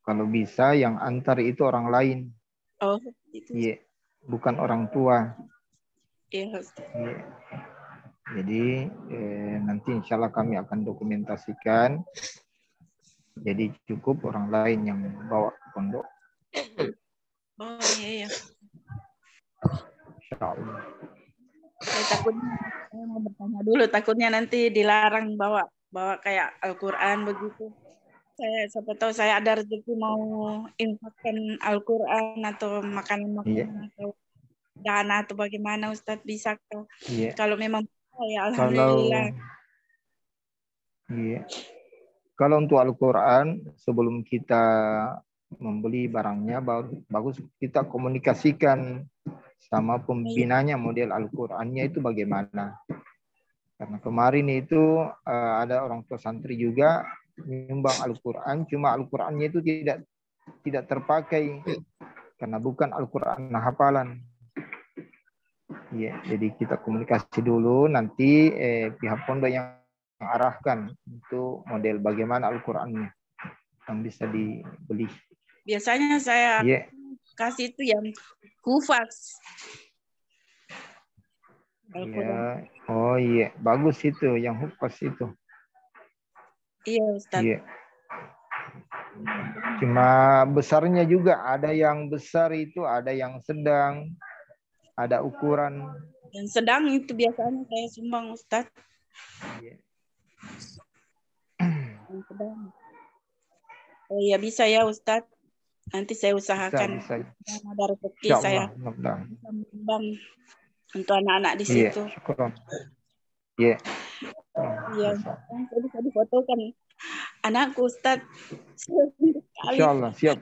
kalau bisa yang antar itu orang lain. Oh, itu. Iya, bukan orang tua. Iya. Jadi nanti insya Allah kami akan dokumentasikan. Jadi cukup orang lain yang bawa ke pondok. Oh iya. Insya Allah. Saya mau bertanya dulu, takutnya nanti dilarang bawa kayak Al-Quran begitu. Siapa tahu saya ada rezeki mau infakkan Al-Quran atau makanan-makanan atau dana atau bagaimana, Ustadz, bisa kalau memang ya alhamdulillah. Kalau untuk Al-Quran, sebelum kita membeli barangnya, bagus kita komunikasikan sama pembinanya model Al-Qurannya itu bagaimana. Karena kemarin itu ada orang tua santri juga menyumbang Al-Quran, cuma Al-Qurannya itu tidak terpakai karena bukan Al-Quran hafalan. Ya, jadi kita komunikasi dulu, nanti pihak pondok yang arahkan untuk model bagaimana Al-Qurannya yang bisa dibeli. Biasanya saya kasih itu yang hufaz. Ya. Oh iya, bagus itu yang hufaz itu. Iya, Ustaz. Iya. Cuma besarnya juga ada yang besar itu, ada yang sedang, ada ukuran. Yang sedang itu biasanya saya sumbang, Ustaz. Iya. Yang sedang. Oh iya, bisa ya, Ustaz. Nanti saya usahakan. Bisa. Ada rezeki saya bisa menyumbang untuk anak-anak di situ. Iya. Iya. Saya bisa difotokan anakku, Ustaz. Insyaallah, siap.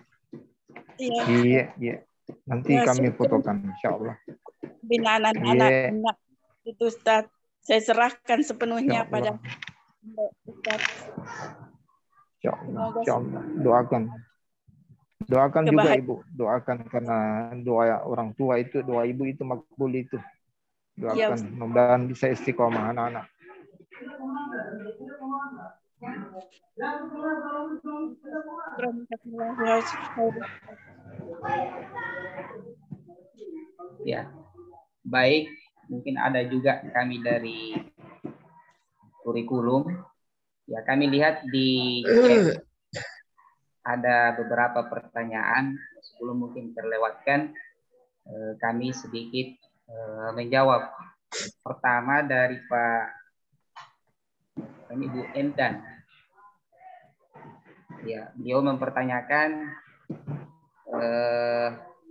Iya. Nanti kami fotokan, insyaallah. Bina anak-anak itu, Ustaz. Saya serahkan sepenuhnya pada Ustaz. Insyaallah. Doakan juga Ibu, doakan karena doa orang tua itu, doa ibu itu makbul itu. Doakan, mudah-mudahan bisa istiqomah anak-anak. Ya, baik. Mungkin ada juga kami dari kurikulum. Ya, kami lihat di chat ada beberapa pertanyaan. Sebelum mungkin terlewatkan, kami sedikit menjawab. Pertama dari Pak Ibu Endan. Ya, beliau mempertanyakan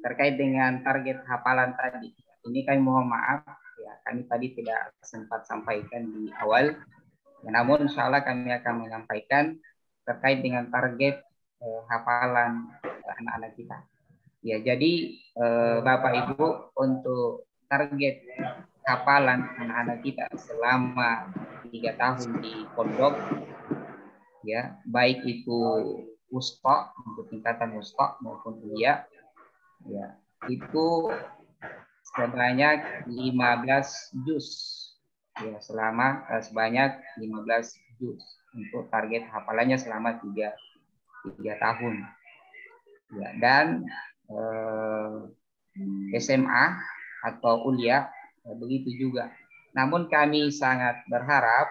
terkait dengan target hafalan tadi. Ini kami mohon maaf, ya, kami tadi tidak sempat sampaikan di awal. Ya, namun insya Allah kami akan menyampaikan terkait dengan target hafalan anak-anak kita. Ya, jadi Bapak Ibu, untuk target hafalan anak-anak kita selama 3 tahun di pondok, ya, baik itu wusta untuk tingkatan wusta maupun kuliah, ya, itu sebanyak 15 juz, ya, selama sebanyak 15 juz untuk target hafalannya selama 3 tahun, ya. Dan SMA atau kuliah begitu juga. Namun kami sangat berharap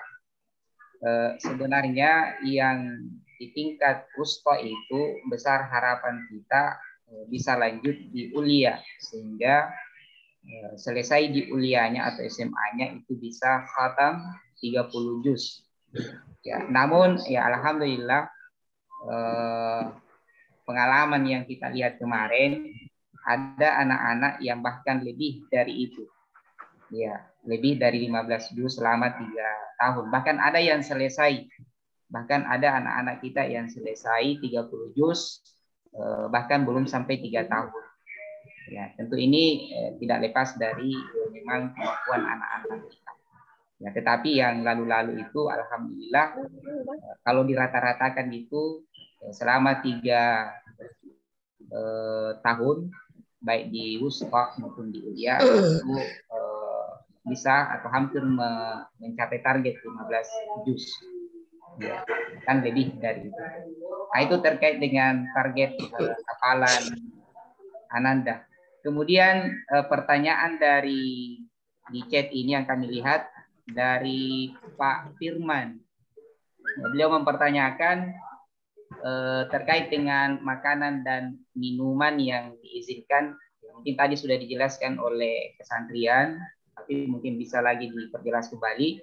sebenarnya yang di tingkat wusta itu besar harapan kita bisa lanjut di kuliah, sehingga selesai di kuliahnya atau SMA-nya itu bisa khatam 30 juz. Ya, namun ya alhamdulillah pengalaman yang kita lihat kemarin, ada anak-anak yang bahkan lebih dari itu. Ya, lebih dari 15 juz selama 3 tahun. Bahkan ada yang selesai. Bahkan ada anak-anak kita yang selesai 30 juz bahkan belum sampai 3 tahun. Ya, tentu ini tidak lepas dari memang kemampuan anak-anak kita. Ya, tetapi yang lalu-lalu itu alhamdulillah kalau dirata-ratakan itu selama 3 tahun baik di wusta maupun di kuliah itu bisa atau hampir mencapai target 15 juz. Ya, kan lebih dari itu. Nah, itu terkait dengan target hafalan Ananda. Kemudian pertanyaan di chat ini yang kami lihat dari Pak Firman. Beliau mempertanyakan terkait dengan makanan dan minuman yang diizinkan. Mungkin tadi sudah dijelaskan oleh kesantrian tapi mungkin bisa lagi diperjelas kembali.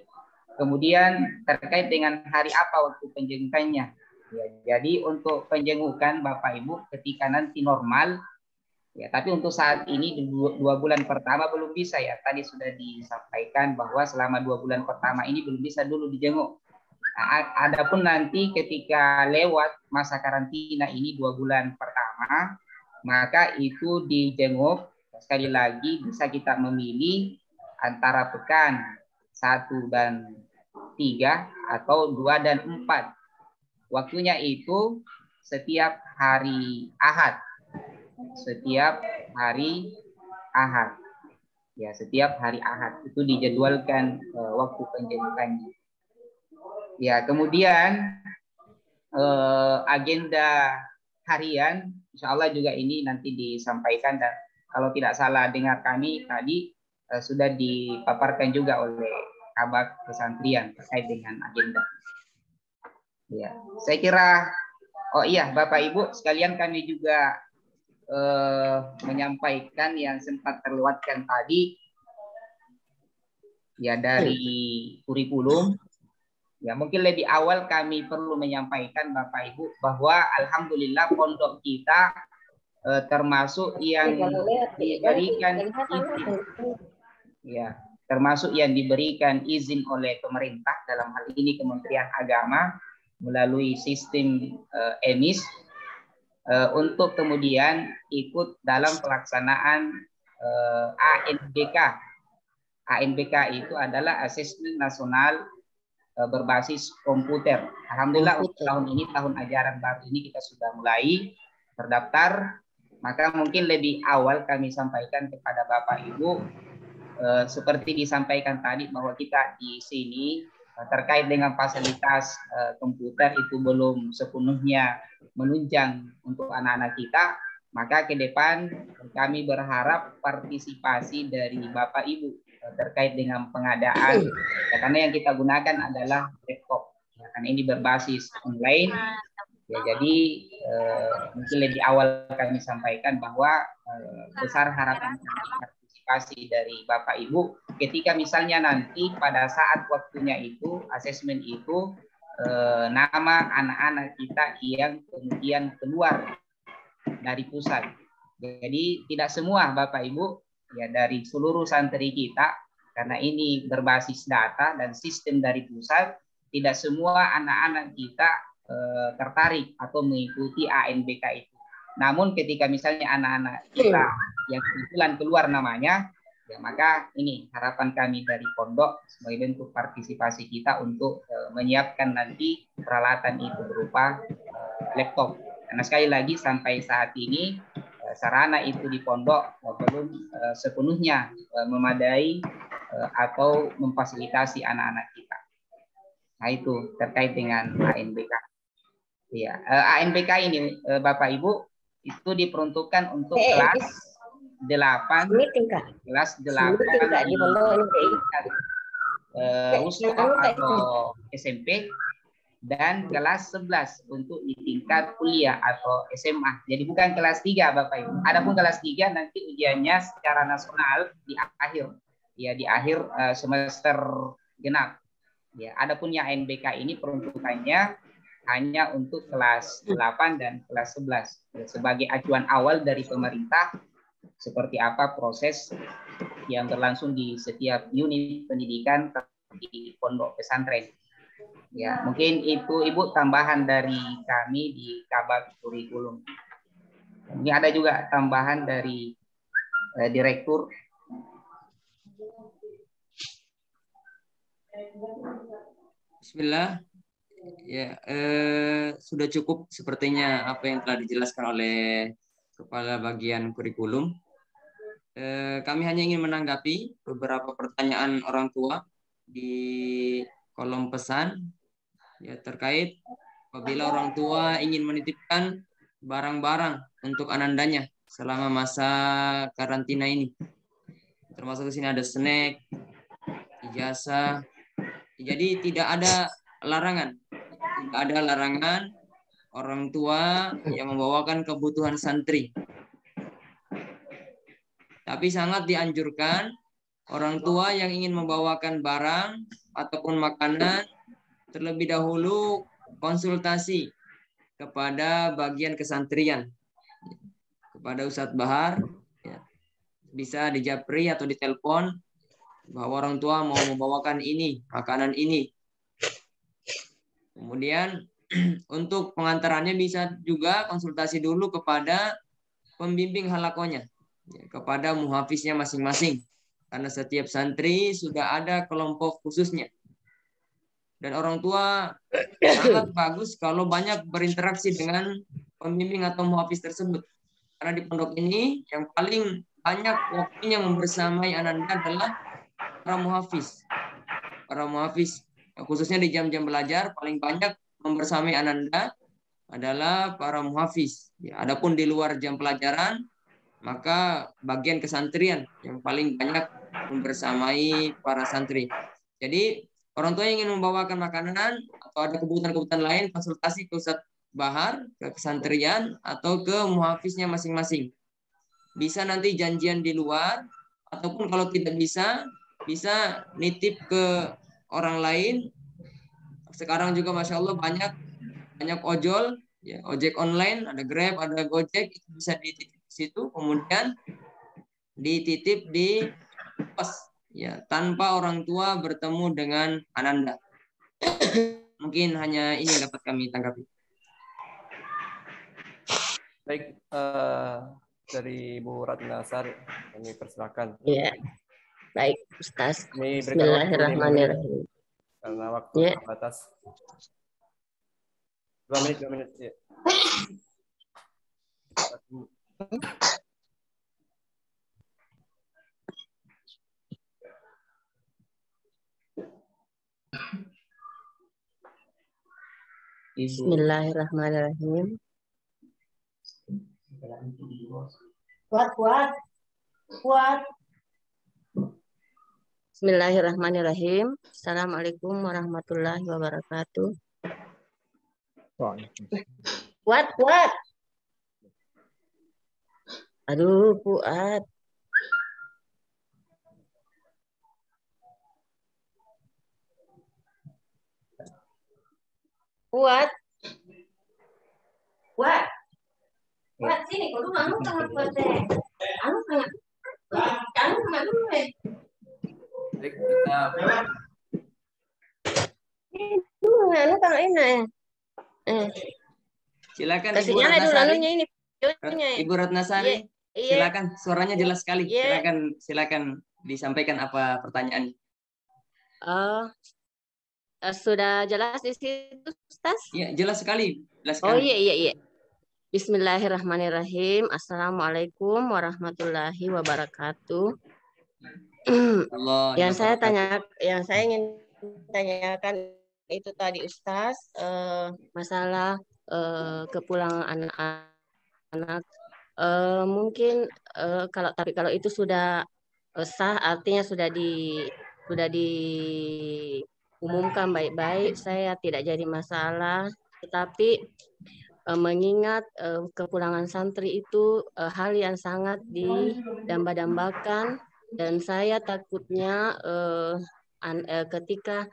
Kemudian terkait dengan hari apa waktu penjengukannya. Ya, jadi untuk penjengukan Bapak Ibu ketika nanti normal, ya, tapi untuk saat ini di 2 bulan pertama belum bisa ya. Tadi sudah disampaikan bahwa selama 2 bulan pertama ini belum bisa dulu dijenguk. Nah, adapun nanti ketika lewat masa karantina ini 2 bulan pertama, maka itu dijenguk. Sekali lagi bisa kita memilih antara pekan 1 dan 3 atau 2 dan 4. Waktunya itu setiap hari Ahad. Setiap hari Ahad. Ya, setiap hari Ahad itu dijadwalkan waktu penjengukannya. Ya, kemudian agenda harian insya Allah juga ini nanti disampaikan, dan kalau tidak salah dengar kami tadi sudah dipaparkan juga oleh Kabak Pesantren terkait dengan agenda. Ya, saya kira, oh iya Bapak Ibu sekalian, kami juga menyampaikan yang sempat terlewatkan tadi ya dari kurikulum. Ya, mungkin lebih awal kami perlu menyampaikan Bapak Ibu bahwa alhamdulillah pondok kita termasuk yang diberikan izin. Ya, termasuk yang diberikan izin oleh pemerintah, dalam hal ini Kementerian Agama melalui sistem EMIS untuk kemudian ikut dalam pelaksanaan ANBK. ANBK itu adalah Asesmen Nasional berbasis komputer. Alhamdulillah untuk tahun ini, tahun ajaran baru ini kita sudah mulai terdaftar. Maka mungkin lebih awal kami sampaikan kepada Bapak Ibu seperti disampaikan tadi bahwa kita di sini terkait dengan fasilitas komputer itu belum sepenuhnya menunjang untuk anak-anak kita. Maka ke depan kami berharap partisipasi dari Bapak Ibu terkait dengan pengadaan, ya, karena yang kita gunakan adalah laptop, ya, karena ini berbasis online. Ya, jadi mungkin lebih awal kami sampaikan bahwa besar harapan partisipasi dari Bapak Ibu ketika misalnya nanti pada saat waktunya itu asesmen itu nama anak-anak kita yang kemudian keluar dari pusat. Jadi tidak semua Bapak Ibu ya dari seluruh santri kita, karena ini berbasis data dan sistem dari pusat, tidak semua anak-anak kita tertarik atau mengikuti ANBK itu. Namun ketika misalnya anak-anak kita yang kebetulan keluar namanya, ya maka ini harapan kami dari pondok sebagai bentuk partisipasi kita untuk menyiapkan nanti peralatan itu berupa laptop. Karena sekali lagi sampai saat ini sarana itu di pondok belum sepenuhnya memadai atau memfasilitasi anak-anak kita. Nah itu terkait dengan ANBK. Ya, ANBK ini Bapak Ibu itu diperuntukkan untuk kelas 8, kelas 8 di Ustaz atau SMP, dan kelas 11 untuk di tingkat kuliah atau SMA. Jadi bukan kelas 3 Bapak Ibu. Adapun kelas 3 nanti ujiannya secara nasional di akhir. Ya, di akhir semester genap. Ya, adapun yang ANBK ini peruntukannya hanya untuk kelas 8 dan kelas 11. Ya, sebagai acuan awal dari pemerintah seperti apa proses yang berlangsung di setiap unit pendidikan di pondok pesantren. Ya, mungkin itu Ibu tambahan dari kami di Kabak Kurikulum. Ini ada juga tambahan dari Direktur. Bismillah. Ya, sudah cukup sepertinya apa yang telah dijelaskan oleh Kepala Bagian Kurikulum. Kami hanya ingin menanggapi beberapa pertanyaan orang tua di kolom pesan ya, terkait apabila orang tua ingin menitipkan barang-barang untuk anandanya selama masa karantina ini. Termasuk di sini ada snack, ijazah. Jadi tidak ada larangan. Tidak ada larangan orang tua yang membawakan kebutuhan santri. Tapi sangat dianjurkan orang tua yang ingin membawakan barang ataupun makanan terlebih dahulu konsultasi kepada bagian kesantrian, kepada Ustadz Bahar, ya. Bisa dijapri atau ditelepon bahwa orang tua mau membawakan ini, makanan ini. Kemudian untuk pengantarannya bisa juga konsultasi dulu kepada pembimbing halakonya, ya, kepada muhafiznya masing-masing. Karena setiap santri sudah ada kelompok khususnya. Dan orang tua sangat bagus kalau banyak berinteraksi dengan pembimbing atau muhafiz tersebut. Karena di pondok ini yang paling banyak waktunya membersamai ananda adalah para muhafiz. Para muhafiz, khususnya di jam-jam belajar, paling banyak membersamai ananda adalah para muhafiz. Ya, adapun di luar jam pelajaran, maka bagian kesantrian yang paling banyak membersamai para santri. Jadi orang tua yang ingin membawakan makanan atau ada kebutuhan-kebutuhan lain, konsultasi ke Ustadz Bahar, ke kesantrian, atau ke muhafiznya masing-masing. Bisa nanti janjian di luar, ataupun kalau tidak bisa nitip ke orang lain. Sekarang juga Masya Allah banyak ojol, ya, ojek online, ada Grab, ada Gojek, itu bisa dititip di situ, kemudian dititip di pos, ya, tanpa orang tua bertemu dengan ananda. Mungkin hanya ini dapat kami tanggapi. Baik, dari Bu Ratna Sari, kami persilakan. Ya, baik Ustaz. Ini berikan waktu 5 menit Bismillahirrahmanirrahim. karena waktu Ya. terbatas. 2 menit. Ya. Bismillahirrahmanirrahim. Kuat. Bismillahirrahmanirrahim. Assalamualaikum warahmatullahi wabarakatuh. Kuat. Aduh, Fuad. Kuat, sini kudu anu tengah kuat teh. Anu tengah dulu deh. Baik, kita Anu tengah ini. Silakan Ibu Kasih nyala dulu Ratnasari. anunya ini. videonya. Ibu Ratnasari, Iya. silakan. Suaranya jelas sekali. Iya. Silakan disampaikan apa pertanyaannya. Sudah jelas di situ, Ustaz? Iya, jelas sekali. Oh iya. Bismillahirrahmanirrahim. Assalamualaikum warahmatullahi wabarakatuh. Allah, yang saya ingin tanyakan itu tadi Ustaz, masalah kepulangan anak-anak. Mungkin kalau itu sudah sah, artinya sudah diumumkan baik-baik, saya tidak jadi masalah. Tetapi mengingat kepulangan santri itu hal yang sangat didamba-dambakan, dan saya takutnya ketika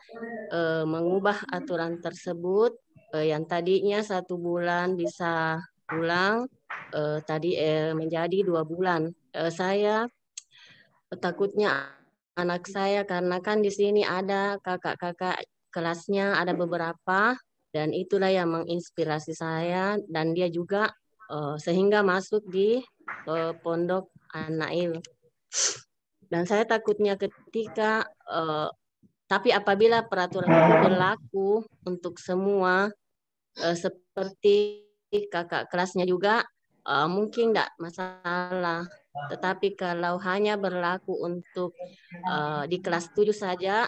mengubah aturan tersebut, yang tadinya 1 bulan bisa pulang, tadi menjadi 2 bulan. Saya takutnya anak saya, karena kan di sini ada kakak-kakak kelasnya, ada beberapa, dan itulah yang menginspirasi saya, dan dia juga sehingga masuk di pondok An-Nail. Dan saya takutnya ketika tapi apabila peraturan itu berlaku untuk semua, seperti kakak kelasnya juga, mungkin tidak masalah. Tetapi kalau hanya berlaku untuk di kelas 7 saja,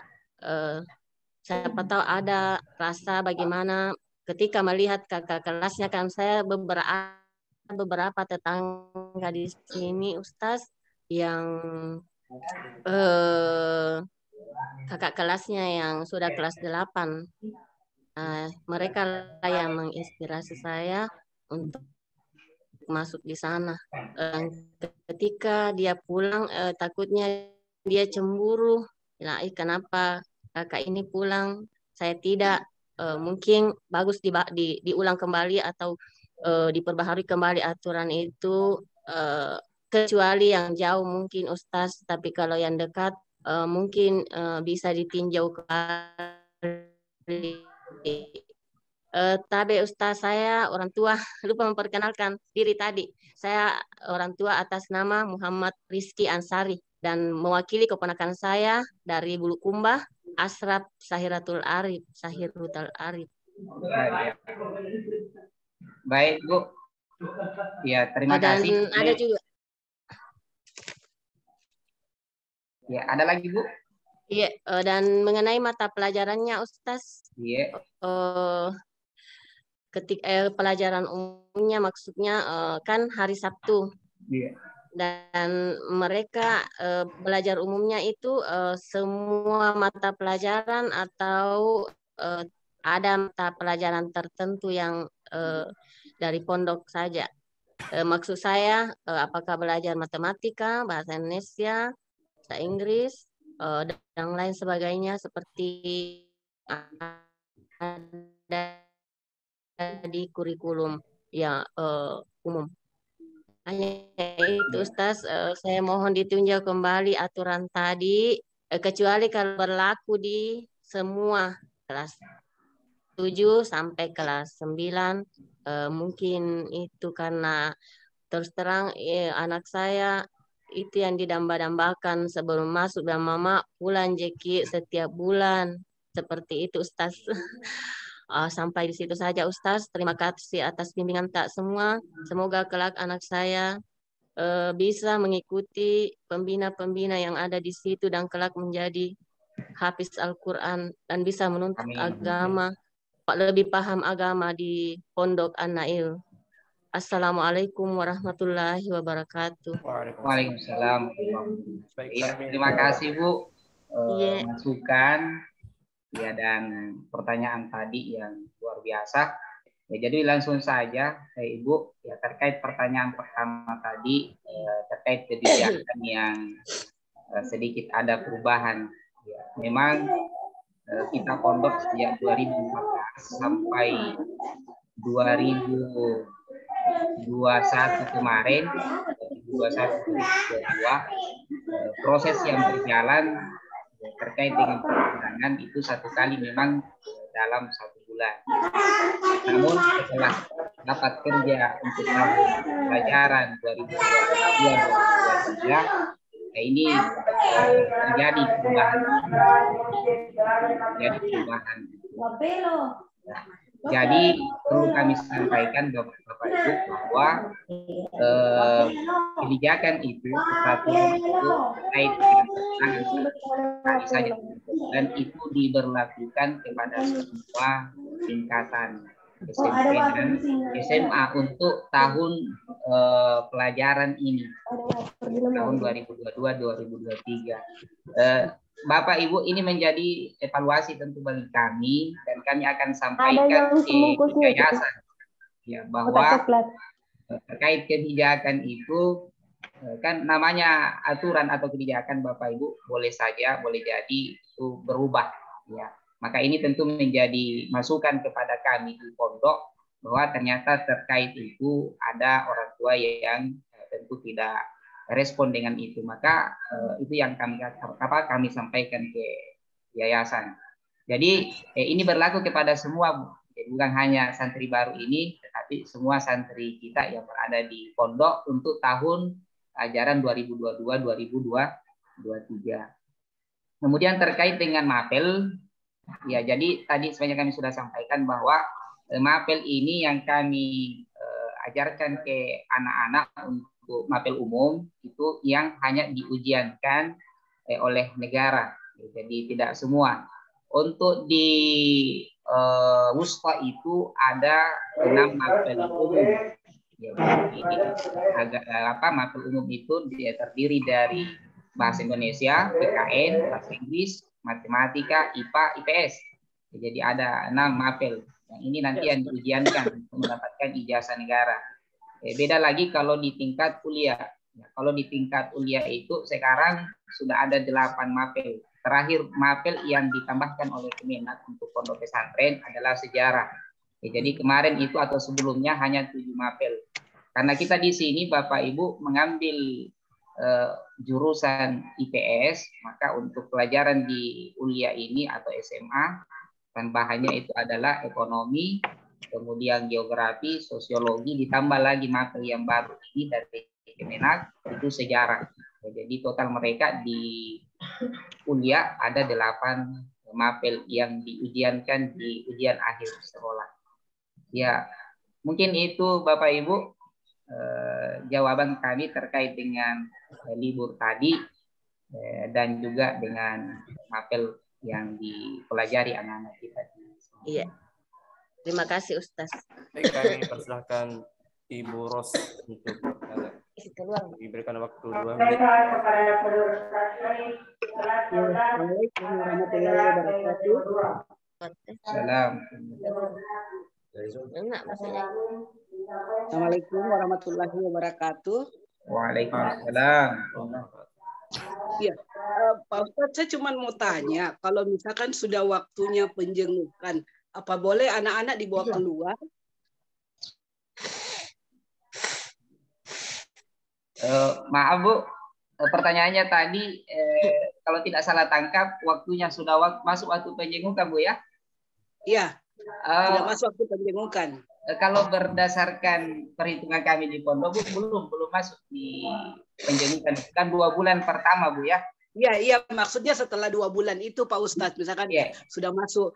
siapa tahu ada rasa bagaimana ketika melihat kakak kelasnya. Kan saya beberapa tetangga di sini, Ustaz, yang kakak kelasnya yang sudah kelas 8. Mereka yang menginspirasi saya untuk masuk di sana. Ketika dia pulang, takutnya dia cemburu. Nah, kenapa kakak ini pulang, saya tidak? Mungkin bagus diulang kembali atau diperbaharui kembali aturan itu, kecuali yang jauh mungkin Ustaz, tapi kalau yang dekat mungkin bisa ditinjau kembali. Tabe Ustaz, saya orang tua, lupa memperkenalkan diri tadi. Saya orang tua atas nama Muhammad Rizky Ansari dan mewakili keponakan saya dari Bulukumba, Asraf Sahiratul Arif. Baik, Bu. Ya, terima Dan kasih. ada juga. Ya, ada lagi, Bu? Iya, dan mengenai mata pelajarannya, Ustaz. Iya. Ketika pelajaran umumnya maksudnya kan hari Sabtu. Iya. Dan mereka belajar umumnya itu semua mata pelajaran atau ada mata pelajaran tertentu yang dari pondok saja. Maksud saya apakah belajar matematika, bahasa Indonesia, bahasa Inggris, dan lain sebagainya seperti ada di kurikulum ya umum. Hanya itu Ustaz, saya mohon ditinjau kembali aturan tadi, kecuali kalau berlaku di semua kelas 7 sampai kelas 9, mungkin itu karena terus terang anak saya itu yang didamba-dambakan sebelum masuk, dan mama pulang jeki setiap bulan, seperti itu Ustaz. Sampai di situ saja Ustaz. Terima kasih atas bimbingan tak semua. Semoga kelak anak saya bisa mengikuti pembina-pembina yang ada di situ dan kelak menjadi hafiz Al-Quran dan bisa menuntut agama, lebih paham agama di Pondok An-Nail. Assalamualaikum warahmatullahi wabarakatuh. Waalaikumsalam. Terima kasih Bu masukan ya dan pertanyaan tadi yang luar biasa. Ya, jadi langsung saja Ibu ya terkait pertanyaan pertama tadi terkait kebijakan yang sedikit ada perubahan. Ya, memang kita pondok sejak 2014 sampai 2021 kemarin, 2021-2022 proses yang berjalan terkait dengan perundangan itu satu kali memang dalam 1 bulan. Namun setelah dapat kerja untuk tahun pelajaran 2022-2023, ini terjadi perubahan. Jadi perlu kami sampaikan Bapak Ibu bahwa kebijakan itu peraturan itu terkait dengan kami saja dan itu diberlakukan kepada semua tingkatan SMP dan SMA untuk tahun pelajaran ini tahun 2022-2023. Bapak Ibu, ini menjadi evaluasi tentu bagi kami dan kami akan sampaikan ke yayasan ya bahwa terkait kebijakan itu kan namanya aturan atau kebijakan Bapak Ibu boleh saja boleh jadi itu berubah ya. Maka ini tentu menjadi masukan kepada kami di pondok bahwa ternyata terkait itu ada orang tua yang tentu tidak respon dengan itu, maka itu yang kami sampaikan ke yayasan. Jadi ini berlaku kepada semua, bukan hanya santri baru ini, tetapi semua santri kita yang berada di pondok untuk tahun ajaran 2022-2023. Kemudian terkait dengan mapel, ya jadi tadi sebenarnya kami sudah sampaikan bahwa mapel ini yang kami ajarkan ke anak-anak untuk mapel umum itu yang hanya diujiankan oleh negara, jadi tidak semua. Untuk di WUSPA itu ada 6 mapel umum. Ya, mapel umum itu terdiri dari bahasa Indonesia, PKN, bahasa Inggris, matematika, IPA, IPS. Jadi ada 6 mapel. Yang ini nanti yang diujiankan untuk mendapatkan ijazah negara. Beda lagi kalau di tingkat kuliah. Kalau di tingkat kuliah itu sekarang sudah ada 8 mapel. Terakhir mapel yang ditambahkan oleh Kemenak untuk pondok pesantren adalah sejarah. Ya, jadi kemarin itu atau sebelumnya hanya 7 mapel. Karena kita di sini Bapak Ibu mengambil jurusan IPS, maka untuk pelajaran di kuliah ini atau SMA, dan bahannya itu adalah ekonomi, kemudian geografi, sosiologi, ditambah lagi mapel yang baru ini dari Kemenak, itu sejarah. Jadi total mereka di kuliah ada 8 mapel yang diujiankan di ujian akhir sekolah. Ya, mungkin itu Bapak Ibu jawaban kami terkait dengan libur tadi dan juga dengan mapel yang dipelajari anak-anak kita. Iya. Terima kasih Ustaz. Baik, kami persilahkan Ibu Ros untuk diberikan waktu 2 menit. Assalamualaikum warahmatullahi wabarakatuh. Salam. Assalamualaikum warahmatullahi wabarakatuh. Waalaikumsalam. Iya, Pak Ustadz, saya cuma mau tanya, kalau misalkan sudah waktunya penjengukan, apa boleh anak-anak dibawa keluar? Maaf Bu, pertanyaannya tadi kalau tidak salah tangkap waktunya sudah masuk waktu penjengukan Bu ya? Iya, sudah masuk waktu penjengukan. Kalau berdasarkan perhitungan kami di pondok Bu, belum masuk di penjengukan, kan 2 bulan pertama Bu ya? Iya, maksudnya setelah 2 bulan itu Pak Ustadz, misalkan sudah masuk,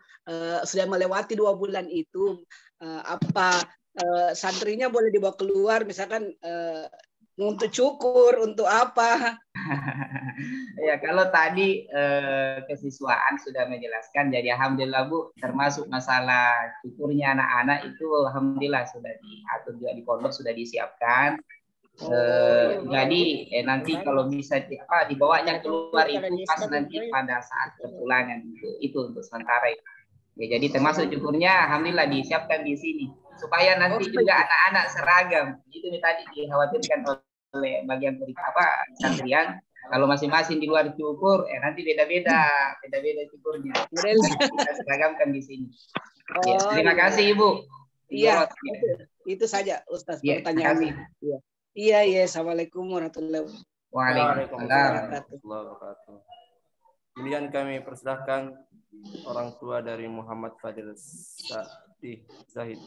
sudah melewati 2 bulan itu, apa santrinya boleh dibawa keluar, misalkan untuk cukur, untuk apa? Ya, kalau tadi kesiswaan sudah menjelaskan, jadi alhamdulillah Bu, termasuk masalah cukurnya anak-anak itu alhamdulillah sudah diatur juga di pondok, sudah disiapkan. Jadi nanti kalau bisa dibawanya keluar itu pas nanti pada saat kepulangan itu untuk sementara itu. Ya, jadi termasuk cukurnya alhamdulillah disiapkan di sini supaya nanti juga anak-anak seragam. Itu tadi dikhawatirkan oleh bagian santrian. Kalau masing-masing di luar cukur, nanti beda-beda cukurnya. Kita seragamkan di sini. Ya, terima kasih Ibu. Iya, itu saja Ustaz pertanyaan. Iya, assalamualaikum warahmatullahi wabarakatuh. Waalaikumsalam. Kemudian kami persilahkan orang tua dari Muhammad Fadil Zahid.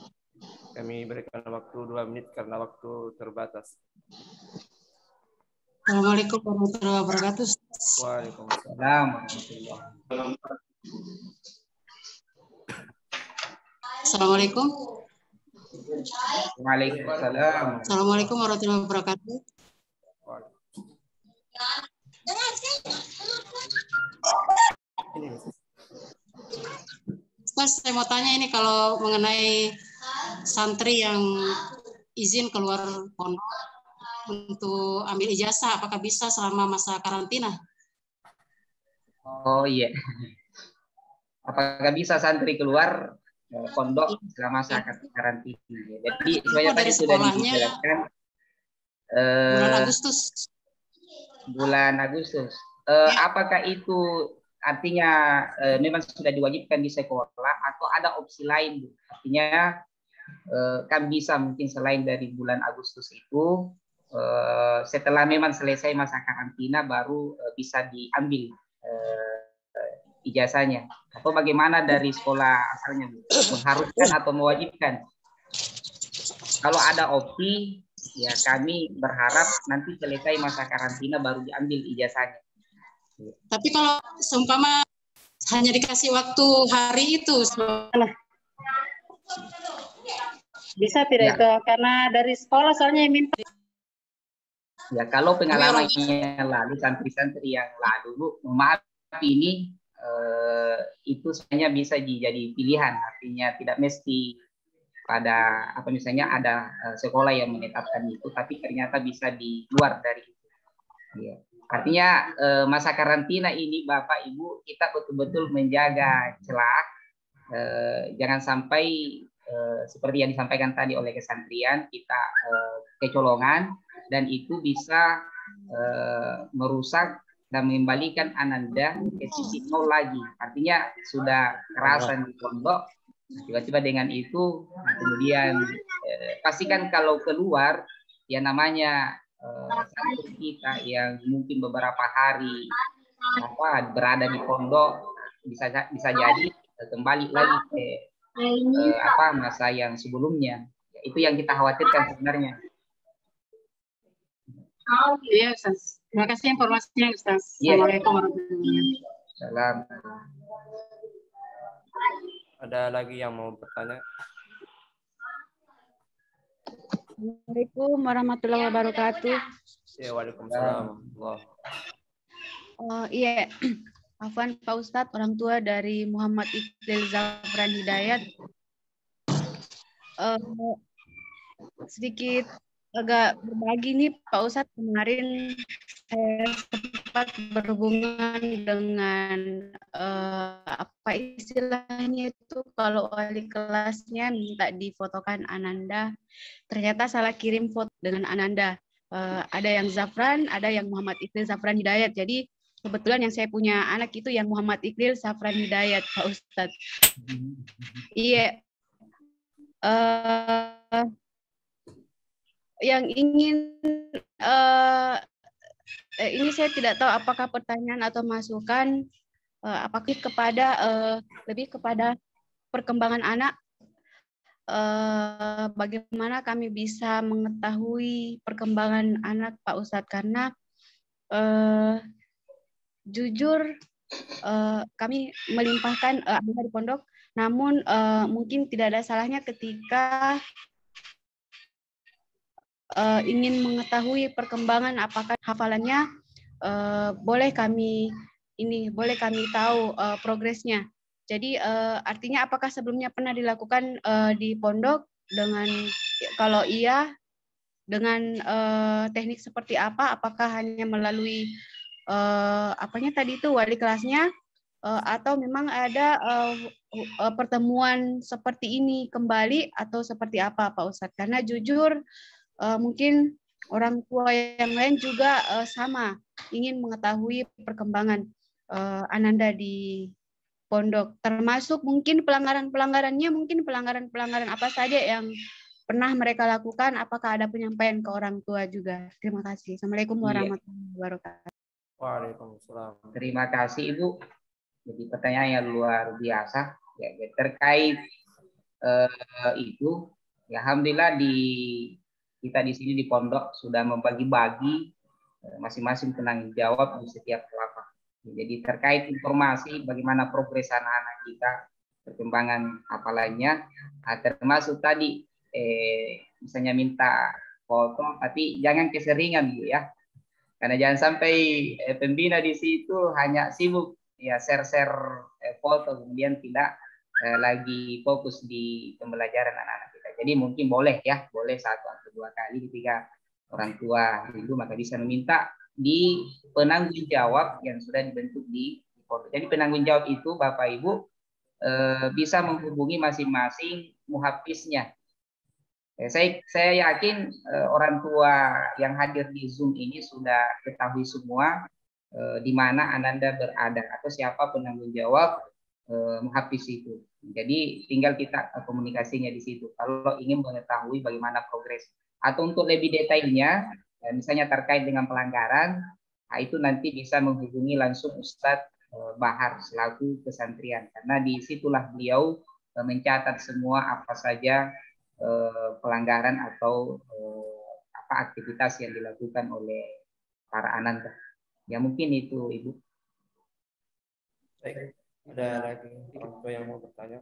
Kami berikan waktu 2 menit karena waktu terbatas. Assalamualaikum warahmatullahi wabarakatuh. Waalaikumsalam. Assalamualaikum. Waalaikumsalam. Assalamualaikum warahmatullahi wabarakatuh. Ustaz, saya mau tanya ini kalau mengenai santri yang izin keluar pondok untuk ambil ijazah, apakah bisa selama masa karantina? Oh iya. Apakah bisa santri keluar pondok selama masa karantina? Jadi sebenarnya tadi sudah dijelaskan. Bulan Agustus. Bulan Agustus. Apakah itu artinya memang sudah diwajibkan di sekolah atau ada opsi lain? Artinya kan bisa mungkin selain dari bulan Agustus itu setelah memang selesai masa karantina baru bisa diambil ijazahnya, atau bagaimana dari sekolah asalnya, mengharuskan atau mewajibkan? Kalau ada opsi, ya kami berharap nanti selesai masa karantina baru diambil ijazahnya. Tapi kalau seumpama hanya dikasih waktu hari itu, bisa tidak itu? Karena dari sekolah soalnya yang minta. Ya kalau pengalamannya lalu santri-santri yang lalu, maaf ini itu sebenarnya bisa jadi pilihan, artinya tidak mesti pada misalnya ada sekolah yang menetapkan itu, tapi ternyata bisa di luar dari itu. Ya. Artinya masa karantina ini Bapak Ibu kita betul-betul menjaga celah, jangan sampai seperti yang disampaikan tadi oleh kesantrian kita kecolongan dan itu bisa merusak dan mengembalikan Ananda ke sisi nol lagi. Artinya sudah kerasan di pondok, tiba-tiba dengan itu kemudian pastikan kalau keluar ya namanya satu kita yang mungkin beberapa hari berada di pondok bisa jadi kembali lagi ke masa yang sebelumnya. Itu yang kita khawatirkan sebenarnya. Iya, Ustaz. Terima kasih informasinya, Ustaz. Assalamualaikum warahmatullahi wabarakatuh. Salam. Ada lagi yang mau bertanya? Assalamualaikum warahmatullahi wabarakatuh. Ya, waalaikumsalam. Iya, Afwan Pak Ustadz, orang tua dari Muhammad Iqlil Zafran Hidayat. Sedikit agak berbagi nih Pak Ustadz, kemarin saya sempat berhubungan dengan apa istilahnya itu, kalau wali kelasnya minta difotokan Ananda, ternyata salah kirim foto dengan Ananda. Ada yang Zafran, ada yang Muhammad Iqlil Zafran Hidayat. Jadi kebetulan yang saya punya anak itu yang Muhammad Iqlil Zafran Hidayat, Pak Ustadz. Iya. Yang ingin ini saya tidak tahu apakah pertanyaan atau masukan apakah kepada lebih kepada perkembangan anak, bagaimana kami bisa mengetahui perkembangan anak Pak Ustadz, karena jujur kami melimpahkan anak di pondok, namun mungkin tidak ada salahnya ketika ingin mengetahui perkembangan apakah hafalannya, boleh kami tahu progresnya. Jadi artinya apakah sebelumnya pernah dilakukan di pondok, dengan kalau iya dengan teknik seperti apa? Apakah hanya melalui apanya tadi itu wali kelasnya, atau memang ada pertemuan seperti ini kembali, atau seperti apa Pak Ustadz? Karena jujur mungkin orang tua yang lain juga sama ingin mengetahui perkembangan Ananda di pondok, termasuk mungkin pelanggaran-pelanggarannya, mungkin pelanggaran-pelanggaran apa saja yang pernah mereka lakukan, apakah ada penyampaian ke orang tua juga. Terima kasih. Assalamualaikum warahmatullahi wabarakatuh. Waalaikumsalam. Terima kasih Ibu. Jadi pertanyaan yang luar biasa ya, terkait itu. Ya, alhamdulillah kita di sini di pondok sudah membagi-bagi masing-masing penanggung jawab di setiap kelompok. Jadi terkait informasi bagaimana progres anak-anak kita, perkembangan hafalannya, termasuk tadi misalnya minta foto, tapi jangan keseringan Bu ya, karena jangan sampai pembina di situ hanya sibuk ya share-share foto, kemudian tidak lagi fokus di pembelajaran anak-anak kita. Jadi mungkin boleh ya, boleh 1 atau 2 kali ketika orang tua rindu maka bisa meminta di penanggung jawab yang sudah dibentuk di pondok. Jadi penanggung jawab itu Bapak Ibu bisa menghubungi masing-masing muhafiznya. Saya yakin orang tua yang hadir di Zoom ini sudah ketahui semua di mana Ananda berada atau siapa penanggung jawab muhafiz itu. Jadi tinggal kita komunikasinya di situ. Kalau ingin mengetahui bagaimana progres atau untuk lebih detailnya, misalnya terkait dengan pelanggaran, itu nanti bisa menghubungi langsung Ustadz Bahar selaku kesantrian, karena disitulah beliau mencatat semua apa saja pelanggaran atau apa aktivitas yang dilakukan oleh para Ananda. Ya mungkin itu Ibu. Baik. Ada lagi orang tua yang mau bertanya?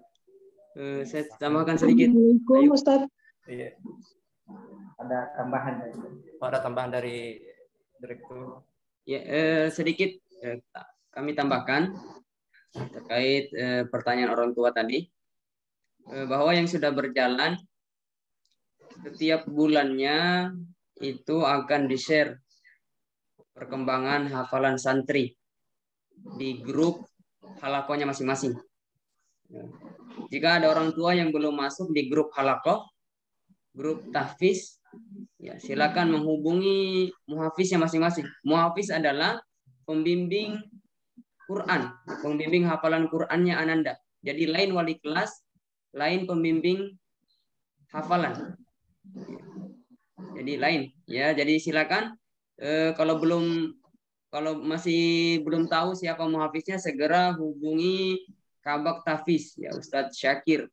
Saya tambahkan sedikit. Assalamualaikum Ustaz. Iya. Ada tambahan dari Ada tambahan dari Direktur. Ya, sedikit kami tambahkan terkait pertanyaan orang tua tadi, bahwa yang sudah berjalan setiap bulannya itu akan di-share perkembangan hafalan santri di grup halakohnya masing-masing. Jika ada orang tua yang belum masuk di grup halakoh, grup tahfiz, ya silakan menghubungi muhafiznya masing-masing. Muhafiz adalah pembimbing Quran, pembimbing hafalan Qurannya Ananda. Jadi lain wali kelas, lain pembimbing hafalan. Jadi lain ya. Jadi silakan kalau masih belum tahu siapa muhafiznya, segera hubungi Kabak Tafiz ya, Ustadz Syakir.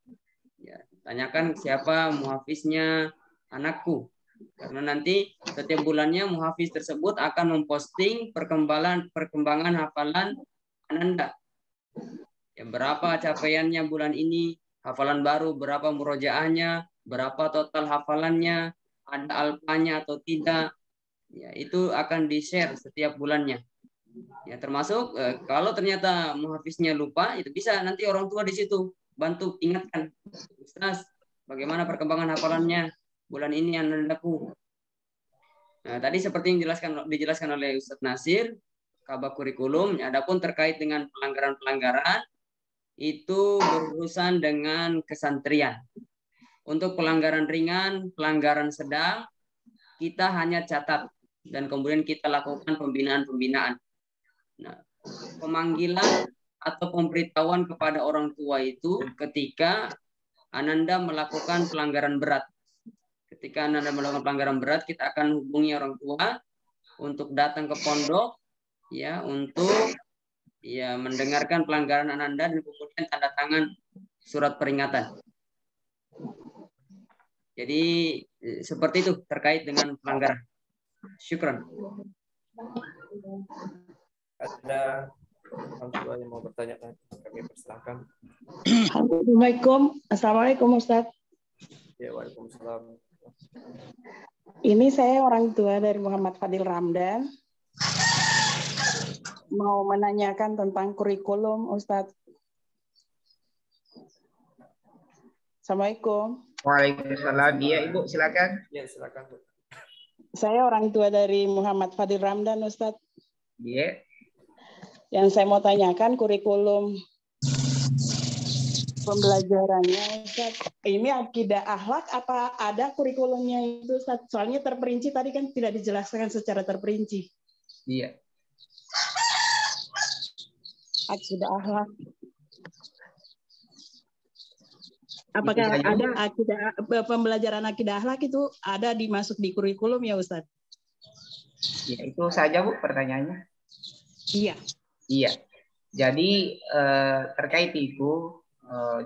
Ya, tanyakan siapa muhafiznya anakku. Karena nanti setiap bulannya muhafiz tersebut akan memposting perkembangan hafalan Ananda. Ya, berapa capaiannya bulan ini, hafalan baru, berapa murojaahnya, berapa total hafalannya, ada alfanya atau tidak. Ya, itu akan di-share setiap bulannya. Ya, termasuk kalau ternyata muhafiznya lupa, itu bisa nanti orang tua di situ bantu ingatkan, Ustaz, bagaimana perkembangan hafalannya bulan ini Anandaku. Nah, tadi seperti yang dijelaskan oleh Ustadz Nasir, Kabak Kurikulum. Adapun terkait dengan pelanggaran-pelanggaran, itu berurusan dengan kesantrian. Untuk pelanggaran ringan, pelanggaran sedang, kita hanya catat dan kemudian kita lakukan pembinaan-pembinaan. Nah, pemanggilan atau pemberitahuan kepada orang tua itu ketika Ananda melakukan pelanggaran berat. Ketika Ananda melakukan pelanggaran berat, kita akan hubungi orang tua untuk datang ke pondok ya, untuk ya mendengarkan pelanggaran Ananda dan kemudian tanda tangan surat peringatan. Jadi seperti itu terkait dengan pelanggaran. Syukran. Ada orang tua yang mau bertanya, kami persilahkan. Assalamualaikum Ustaz. Ya, waalaikumsalam. Ini saya orang tua dari Muhammad Fadil Ramdan. Mau menanyakan tentang kurikulum, Ustadz. Assalamualaikum. Waalaikumsalam. Iya, Ibu, silakan. Ya, silakan. Saya orang tua dari Muhammad Fadil Ramdan, Ustadz. Iya. Yang saya mau tanyakan kurikulum pembelajarannya, Ustaz. Ini akidah akhlak apa ada kurikulumnya itu, Ustaz? Soalnya terperinci tadi kan tidak dijelaskan secara terperinci. Iya. Akidah akhlak. Apakah ada akidah pembelajaran akidah akhlak itu ada dimasuk di kurikulum ya, Ustaz? Ya, itu saja Bu pertanyaannya. Iya. Iya. Jadi terkait itu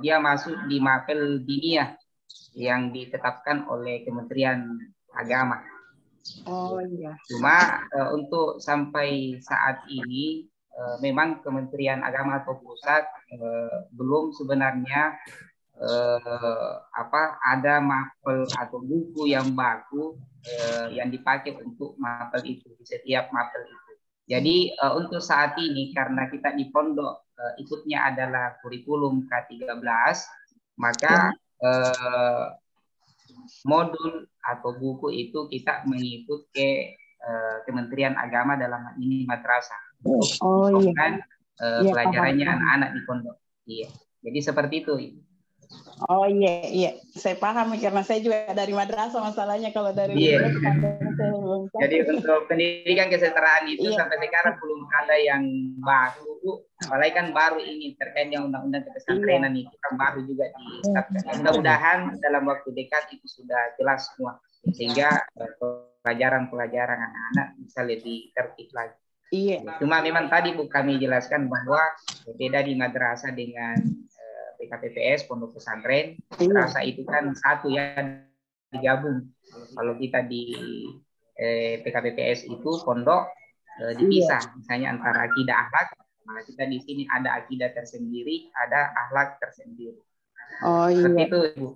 dia masuk di mapel diniyah yang ditetapkan oleh Kementerian Agama. Oh iya. Cuma untuk sampai saat ini memang Kementerian Agama atau pusat belum sebenarnya ada mapel atau buku yang baku yang dipakai untuk mapel itu di setiap mapel itu. Jadi untuk saat ini karena kita di pondok ikutnya adalah kurikulum K13, maka modul atau buku itu kita mengikut ke Kementerian Agama dalam ini madrasah. Untuk pelajarannya anak-anak di pondok. Iya. Jadi seperti itu. Oh iya, saya paham karena saya juga dari madrasah masalahnya kalau dari Jadi untuk pendidikan kesetaraan itu sampai sekarang belum ada yang baru, apalagi kan baru ini terkait dengan undang-undang kepesantrenan itu kan baru juga ditetapkan. Mudah-mudahan dalam waktu dekat itu sudah jelas semua sehingga pelajaran-pelajaran anak-anak bisa lebih tertib lagi. Iya. Cuma memang tadi Bu kami jelaskan bahwa beda di madrasah dengan PKPPS Pondok Pesantren, madrasah itu kan satu ya digabung. Kalau kita di PKPPS itu pondok dipisah, misalnya antara akidah akhlak. Nah, kita di sini ada akidah tersendiri, ada akhlak tersendiri. Oh iya. Seperti itu, Bu.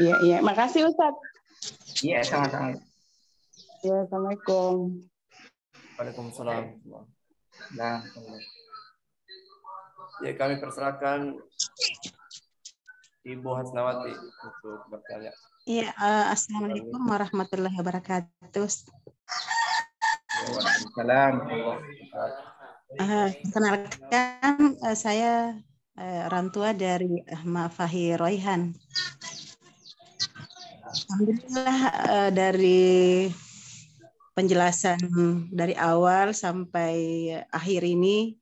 Iya. Makasih Ustaz. Iya, sama-sama. Ya, Assalamualaikum. Waalaikumsalam. Nah, ya, kami persilakan Ibu Hasnawati untuk bertanya. Iya, assalamualaikum warahmatullahi wabarakatuh. Waalaikumsalam. Kenalkan, saya orang tua dari Ahmad Fahir Royhan. Alhamdulillah dari penjelasan dari awal sampai akhir ini.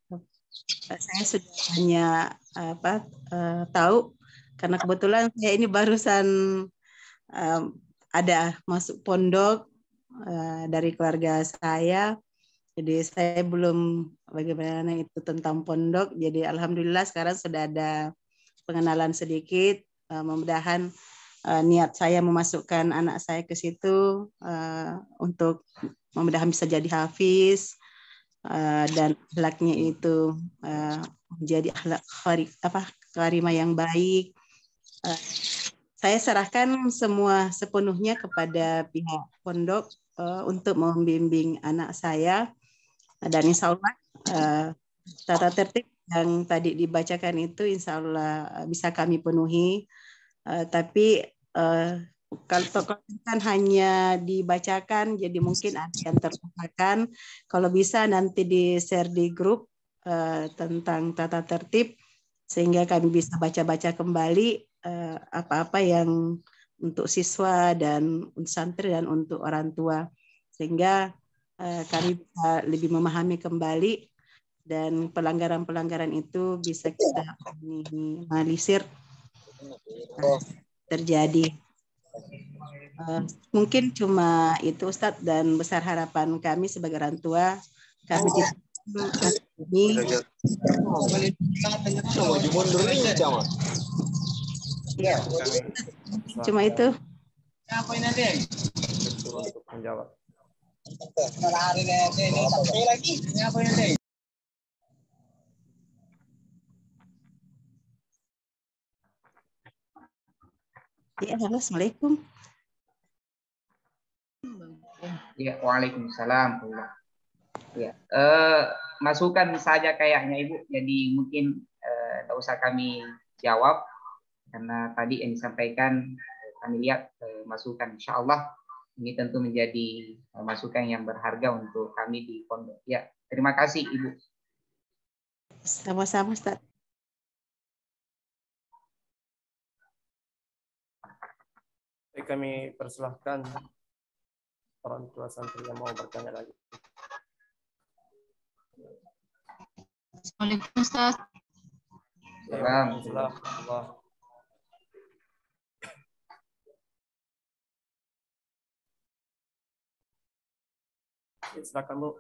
Saya sudah banyak tahu karena kebetulan saya ini barusan ada masuk pondok dari keluarga saya. Jadi saya belum bagaimana itu tentang pondok. Jadi alhamdulillah sekarang sudah ada pengenalan sedikit. Mudah-mudahan niat saya memasukkan anak saya ke situ untuk mudah-mudahan bisa jadi hafiz dan akhlaknya itu menjadi akhlak karimah yang baik. Saya serahkan semua sepenuhnya kepada pihak pondok untuk membimbing anak saya, dan insya Allah tata tertib yang tadi dibacakan itu insya Allah bisa kami penuhi. Tapi kalau kan hanya dibacakan, jadi mungkin ada yang terlupakan. Kalau bisa nanti di-share di grup tentang tata tertib, sehingga kami bisa baca-baca kembali apa-apa yang untuk siswa dan untuk santri dan untuk orang tua, sehingga kami bisa lebih memahami kembali dan pelanggaran-pelanggaran itu bisa kita minimalisir terjadi. Mungkin cuma itu Ustadz, dan besar harapan kami sebagai orang tua, kami tidak ini cuma itu. Untuk menjawab. Ya, assalamualaikum. Ya, waalaikumsalam. Ya, masukan saja kayaknya Ibu. Jadi mungkin tidak usah kami jawab karena tadi yang disampaikan kami lihat masukan. Insya Allah ini tentu menjadi masukan yang berharga untuk kami di pondok. Ya, terima kasih Ibu. Sama-sama Ustaz. Kami persilahkan orang tua santri yang mau bertanya lagi. Assalamualaikum Ustaz. Waalaikumsalam. Silakan Bu.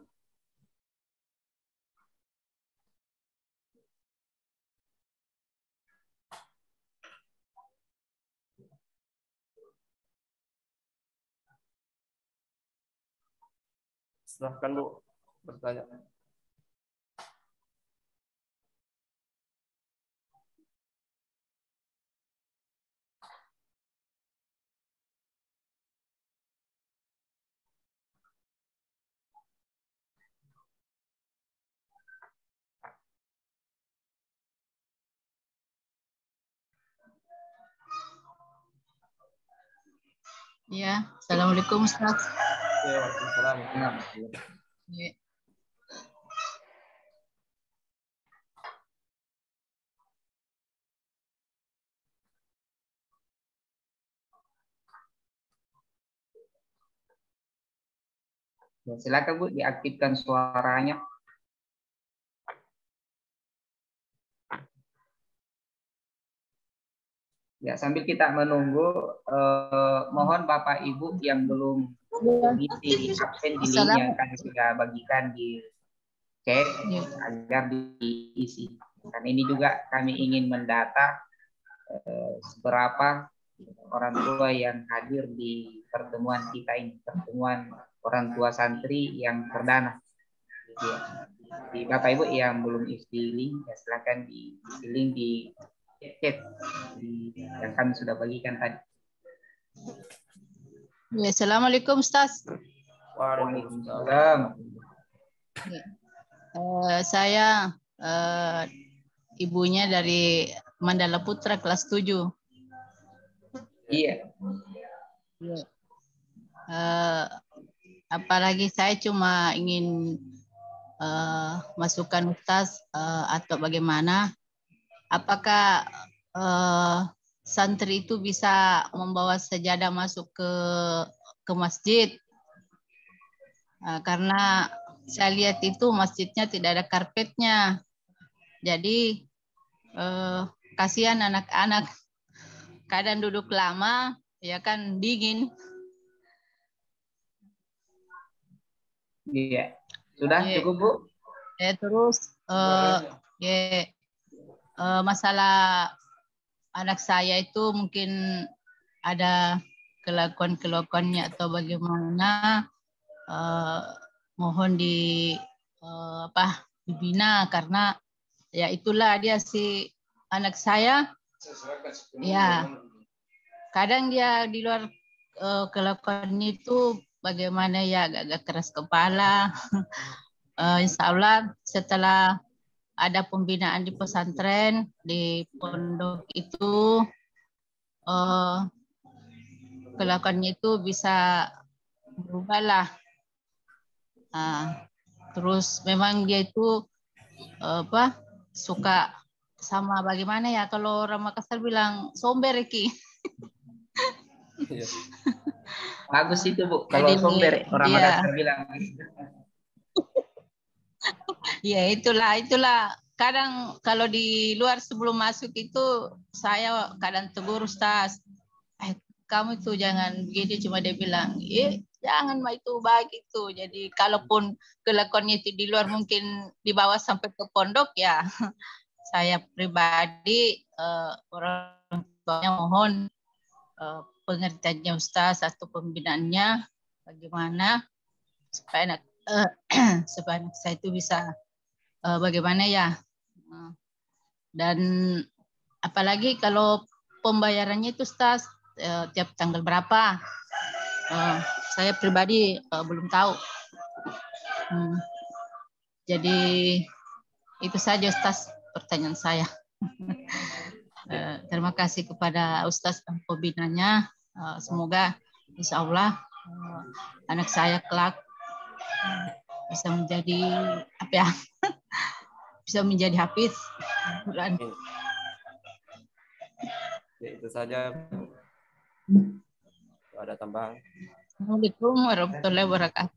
Silakan Bu bertanya. Ya, Assalamualaikum Ustaz. Waalaikumsalam. Ya. Ya, silakan Bu diaktifkan suaranya. Ya, sambil kita menunggu, mohon Bapak Ibu yang belum mengisi absen di link yang kami sudah bagikan di chat agar diisi. Dan ini juga kami ingin mendata seberapa orang tua yang hadir di pertemuan kita ini, pertemuan orang tua santri yang perdana. Ya. Di Bapak Ibu yang belum isi link, ya silakan diisi link di chat yang kami sudah bagikan tadi. Ya, Assalamualaikum Ustaz. Waalaikumsalam. Saya ibunya dari Mandala Putra kelas 7. Iya. Apalagi saya cuma ingin masukkan Ustaz atau bagaimana, apakah santri itu bisa membawa sajadah masuk ke masjid karena saya lihat itu masjidnya tidak ada karpetnya. Jadi kasihan anak-anak, kadang duduk lama ya kan dingin. Iya, sudah cukup Bu. Terus masalah anak saya itu mungkin ada kelakuan-kelakuannya atau bagaimana, mohon dibina, karena ya itulah dia si anak saya. Ya, kadang dia di luar kelakuannya itu bagaimana ya, agak keras kepala. Insya Allah setelah ada pembinaan di pesantren, di pondok itu, kelakuannya itu bisa berubah lah. Terus memang dia itu suka sama bagaimana ya, kalau orang Makassar bilang somber Ki. Bagus itu Bu, kalau somber orang Makassar bilang. Ya itulah. Kadang kalau di luar sebelum masuk itu saya kadang tegur Ustaz, kamu itu jangan begini, cuma dia bilang, jangan itu baik itu. Jadi kalaupun kelakuannya itu di luar mungkin dibawa sampai ke pondok ya, saya pribadi orang tuanya mohon pengertiannya Ustaz atau pembinaannya bagaimana supaya anak saya itu bisa bagaimana ya. Dan apalagi kalau pembayarannya itu Ustaz tiap tanggal berapa, saya pribadi belum tahu. Jadi itu saja Ustaz pertanyaan saya. Terima kasih kepada Ustaz dan pembinanya. Semoga insya Allah anak saya kelak bisa menjadi bisa menjadi hafiz. Ya, itu saja. Ada tambahan? Assalamualaikum warahmatullahi wabarakatuh.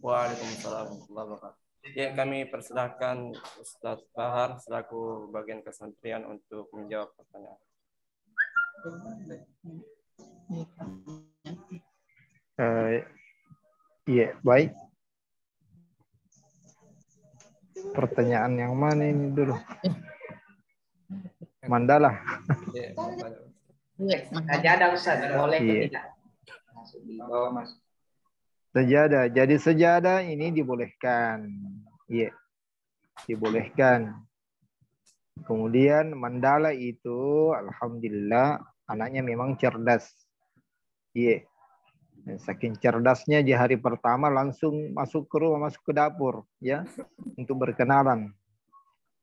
Waalaikumsalam warahmatullahi wabarakatuh. Ya, kami persilahkan Ustadz Bahar selaku bagian kesantrian untuk menjawab pertanyaan. Iya, baik. Pertanyaan yang mana ini dulu? Mandala. Sajadah Ustaz, boleh tidak? Masuk di bawah masuk. Sejadah. Jadi sejadah ini dibolehkan. Iya. Dibolehkan. Kemudian mandala itu alhamdulillah anaknya memang cerdas. Iya. Saking cerdasnya di hari pertama langsung masuk ke rumah, masuk ke dapur ya untuk berkenalan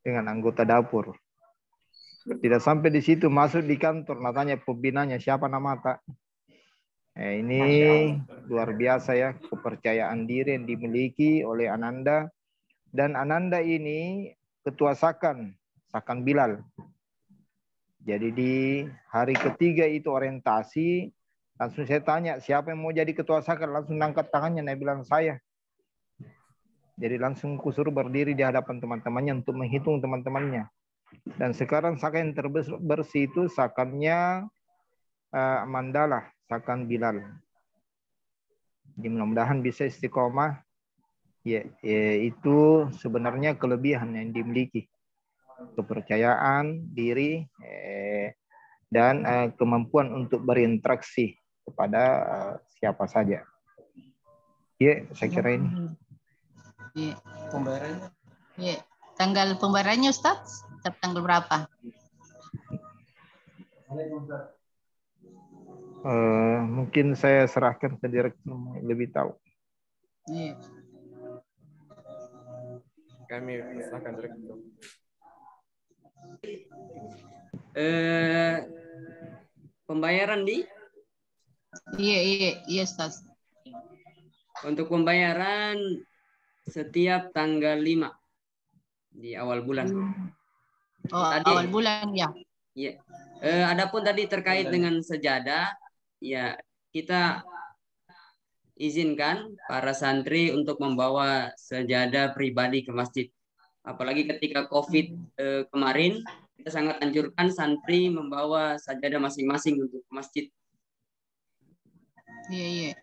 dengan anggota dapur. Tidak sampai di situ, masuk di kantor, natanya pembinanya siapa nama tak. Ini luar biasa ya kepercayaan diri yang dimiliki oleh Ananda, dan Ananda ini ketua Sakan Bilal. Jadi di hari ketiga itu orientasi, langsung saya tanya siapa yang mau jadi ketua Sakan, langsung angkat tangannya, dia bilang saya. Jadi langsung kusuruh berdiri di hadapan teman-temannya untuk menghitung teman-temannya. Dan sekarang Sakan yang terbersih itu Sakannya Mandala, Sakan Bilal. Jadi mudah-mudahan bisa istiqomah. Ya, itu sebenarnya kelebihan yang dimiliki. Kepercayaan diri dan kemampuan untuk berinteraksi kepada siapa saja. Ya, saya kira ini. Ya. Pembayarannya? Ya. Tanggal pembayarannya Ustaz? Tanggal berapa? Mungkin saya serahkan ke direktur lebih tahu. Iya. Kami serahkan direktur. Pembayaran di? Iya Ustaz. Untuk pembayaran setiap tanggal 5 di awal bulan. Tadi, awal bulan ya. Iya. Adapun tadi terkait dengan sejadah, ya kita izinkan para santri untuk membawa sejadah pribadi ke masjid. Apalagi ketika COVID kemarin, kita sangat anjurkan santri membawa sajadah masing-masing untuk ke masjid. Iya, iya.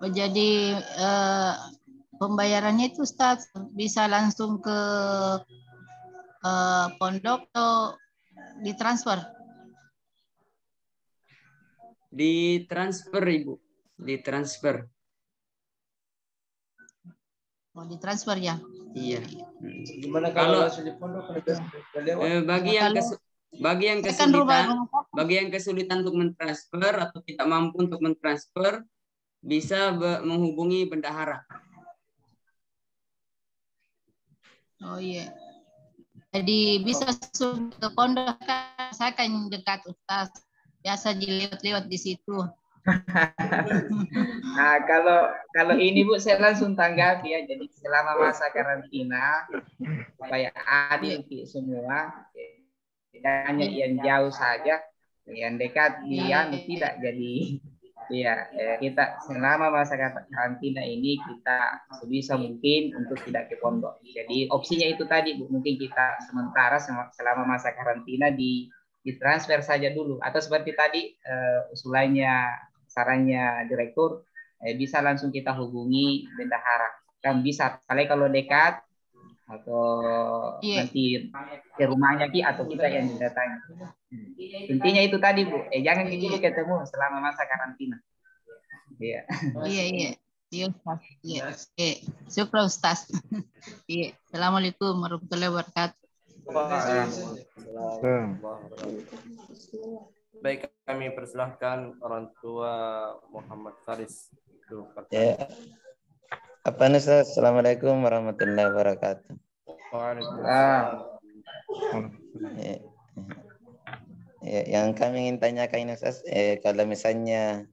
Oh, jadi pembayarannya itu Ustaz bisa langsung ke pondok atau ditransfer? Ditransfer, Ibu. Ditransfer. Oh, ditransfer ya? Iya. Gimana kalau langsung di pondok? Bagi yang kesulitan untuk mentransfer atau tidak mampu untuk mentransfer, bisa menghubungi bendahara. Oh iya. Jadi bisa ke pondok, kan saya kan dekat Ustaz. Biasa lewat-lewat di situ. Nah, kalau ini Bu, saya langsung tanggapi ya. Jadi selama masa karantina supaya adil semua, tidak hanya yang jauh saja, yang dekat dia tidak. Jadi ya kita selama masa karantina ini kita sebisa mungkin untuk tidak ke pondok. Jadi opsinya itu tadi Bu, mungkin kita sementara selama masa karantina ditransfer saja dulu, atau seperti tadi usulannya, sarannya direktur, bisa langsung kita hubungi bendahara, kan bisa. Kalau dekat atau nanti ke rumahnya atau kita yang didatangi. Intinya itu tadi Bu, jangan dulu ketemu selama masa karantina. Iya. Iya. Iya Ustaz. Iya. Syukur Ustaz. Iya. Assalamualaikum warahmatullahi wabarakatuh. Baik, kami persilahkan orang tua Muhammad Faris. Ya. Apa Ustaz? Assalamualaikum warahmatullahi wabarakatuh. Waalaikumsalam. Ya, yang kami ingin tanyakan Ustaz, kalau misalnya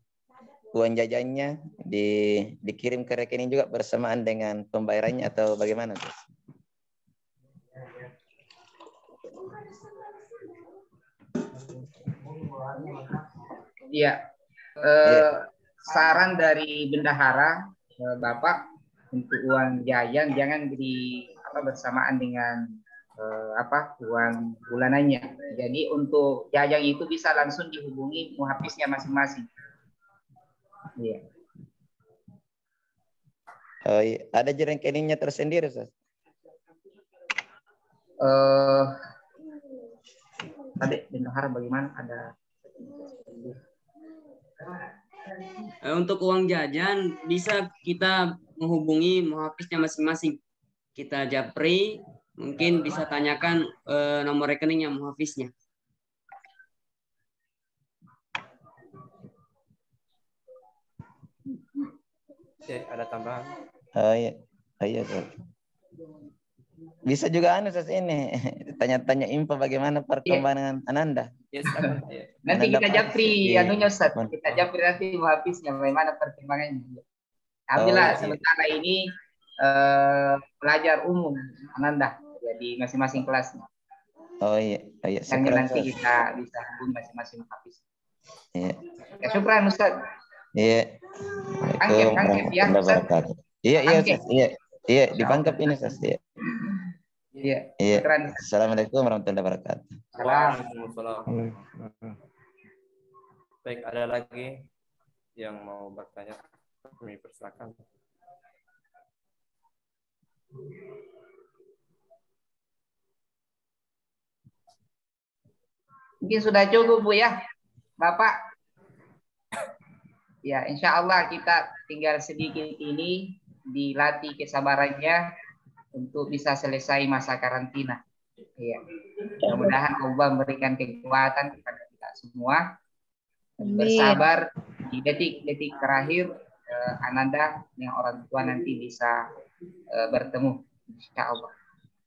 uang jajannya dikirim ke rekening juga bersamaan dengan pembayarannya atau bagaimana Ustaz? Iya, saran dari bendahara Bapak untuk uang jajan jangan bersamaan dengan uang bulanannya. Jadi untuk jajan itu bisa langsung dihubungi muhafiznya masing-masing. Iya. Oh, iya. Ada rekeningnya tersendiri Ustaz? Tadi bendahara bagaimana ada? Untuk uang jajan bisa kita menghubungi muhafiznya masing-masing. Kita japri, mungkin bisa tanyakan nomor rekeningnya muhafiznya. Oke, ada tambahan? Oh iya, Ustaz. Bisa juga Ustaz ini tanya-tanya info bagaimana perkembangan Ananda. Yes, nanti kita japri anunya Ustaz. Kita japri nanti muhafiznya bagaimana perkembangannya. Alhamdulillah sementara ini pelajar umum Ananda, jadi masing-masing kelasnya. Oh iya. Nanti kita bisa hubungi masing-masing muhafiz. Iya. Ya, syukran Ustaz. Iya. Angkep ya Ustaz. Iya Ustaz. Iya, dipangkep ini Ustaz. Iya. Assalamualaikum warahmatullahi wabarakatuh. Waalaikumsalam. Baik, ada lagi yang mau bertanya? Kami persilakan. Mungkin sudah cukup Bu ya, Bapak. Ya, insya Allah kita tinggal sedikit ini dilatih kesabarannya untuk bisa selesai masa karantina. Ya, mudah-mudahan Allah memberikan kekuatan kepada kita semua. Bersabar di detik-detik terakhir Ananda yang orang tua nanti bisa bertemu, insya Allah.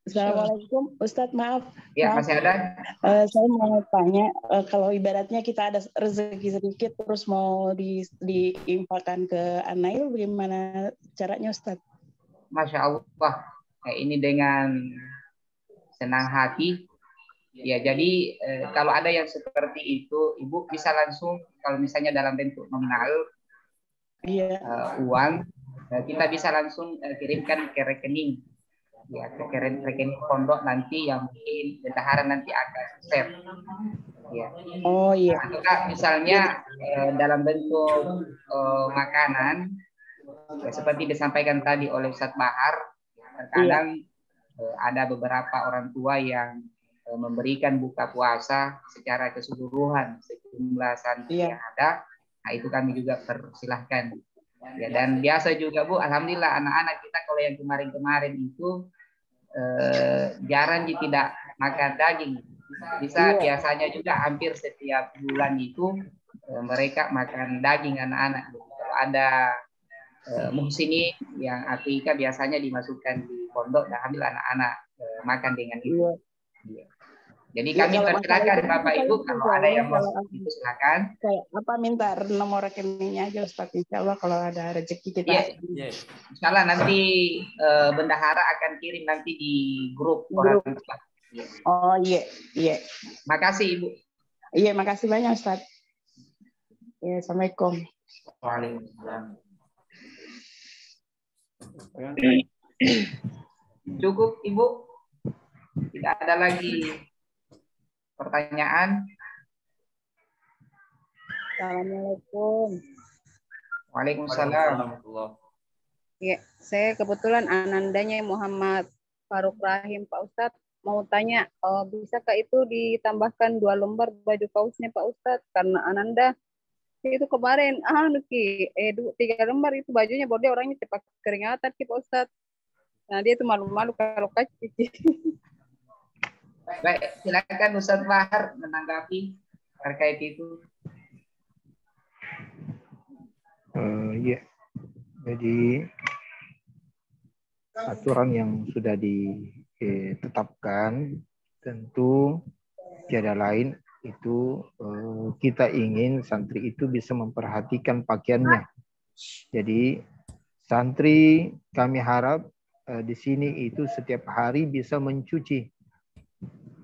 Assalamualaikum, Ustadz, maaf. Ya, masih ada. Saya mau tanya, kalau ibaratnya kita ada rezeki sedikit terus mau diinfakkan ke Anail, bagaimana caranya, Ustadz? Masya Allah, ini dengan senang hati Ya, jadi kalau ada yang seperti itu, Ibu bisa langsung kalau misalnya dalam bentuk nominal uang, kita bisa langsung kirimkan ke rekening, ya ke rekening pondok nanti yang mungkin bendahara nanti akan share. Ya. Oh iya. Atau misalnya dalam bentuk makanan, ya, seperti disampaikan tadi oleh Ustadz Bahar, terkadang ada beberapa orang tua yang memberikan buka puasa secara keseluruhan sejumlah santri yang ada. Nah, itu kami juga persilahkan. Ya, dan biasa juga Bu, alhamdulillah anak-anak kita kalau yang kemarin-kemarin itu jarang tidak makan daging. Bisa biasanya juga hampir setiap bulan itu mereka makan daging anak-anak. Kalau ada muhsini yang akikah biasanya dimasukkan di pondok, dan alhamdulillah anak-anak makan dengan itu. Jadi kami persilakan Bapak Ibu kalau ada yang mau itu silakan. Apa minta nomor rekeningnya aja Ustaz, insya Allah kalau ada rezeki kita. Insya Allah nanti bendahara akan kirim nanti di grup orang tua. Oh iya, iya. Makasih Ibu. Iya, makasih banyak Ustaz. Ya, Assalamualaikum. Waalaikumsalam. Cukup Ibu? Tidak ada lagi pertanyaan? Assalamualaikum. Waalaikumsalam. Ya, saya kebetulan anandanya Muhammad Faruk Rahim Pak Ustadz. Mau tanya, bisakah itu ditambahkan 2 lembar baju kaosnya Pak Ustadz? Karena ananda itu kemarin 3 lembar itu bajunya, baru dia orangnya cepat keringatan Pak Ustadz. Nah dia tuh malu-malu kalau kasih. Baik, silakan Ustadz Bahar menanggapi terkait itu. Ya, jadi aturan yang sudah ditetapkan tentu tiada lain itu kita ingin santri itu bisa memperhatikan pakaiannya. Jadi santri kami harap di sini itu setiap hari bisa mencuci.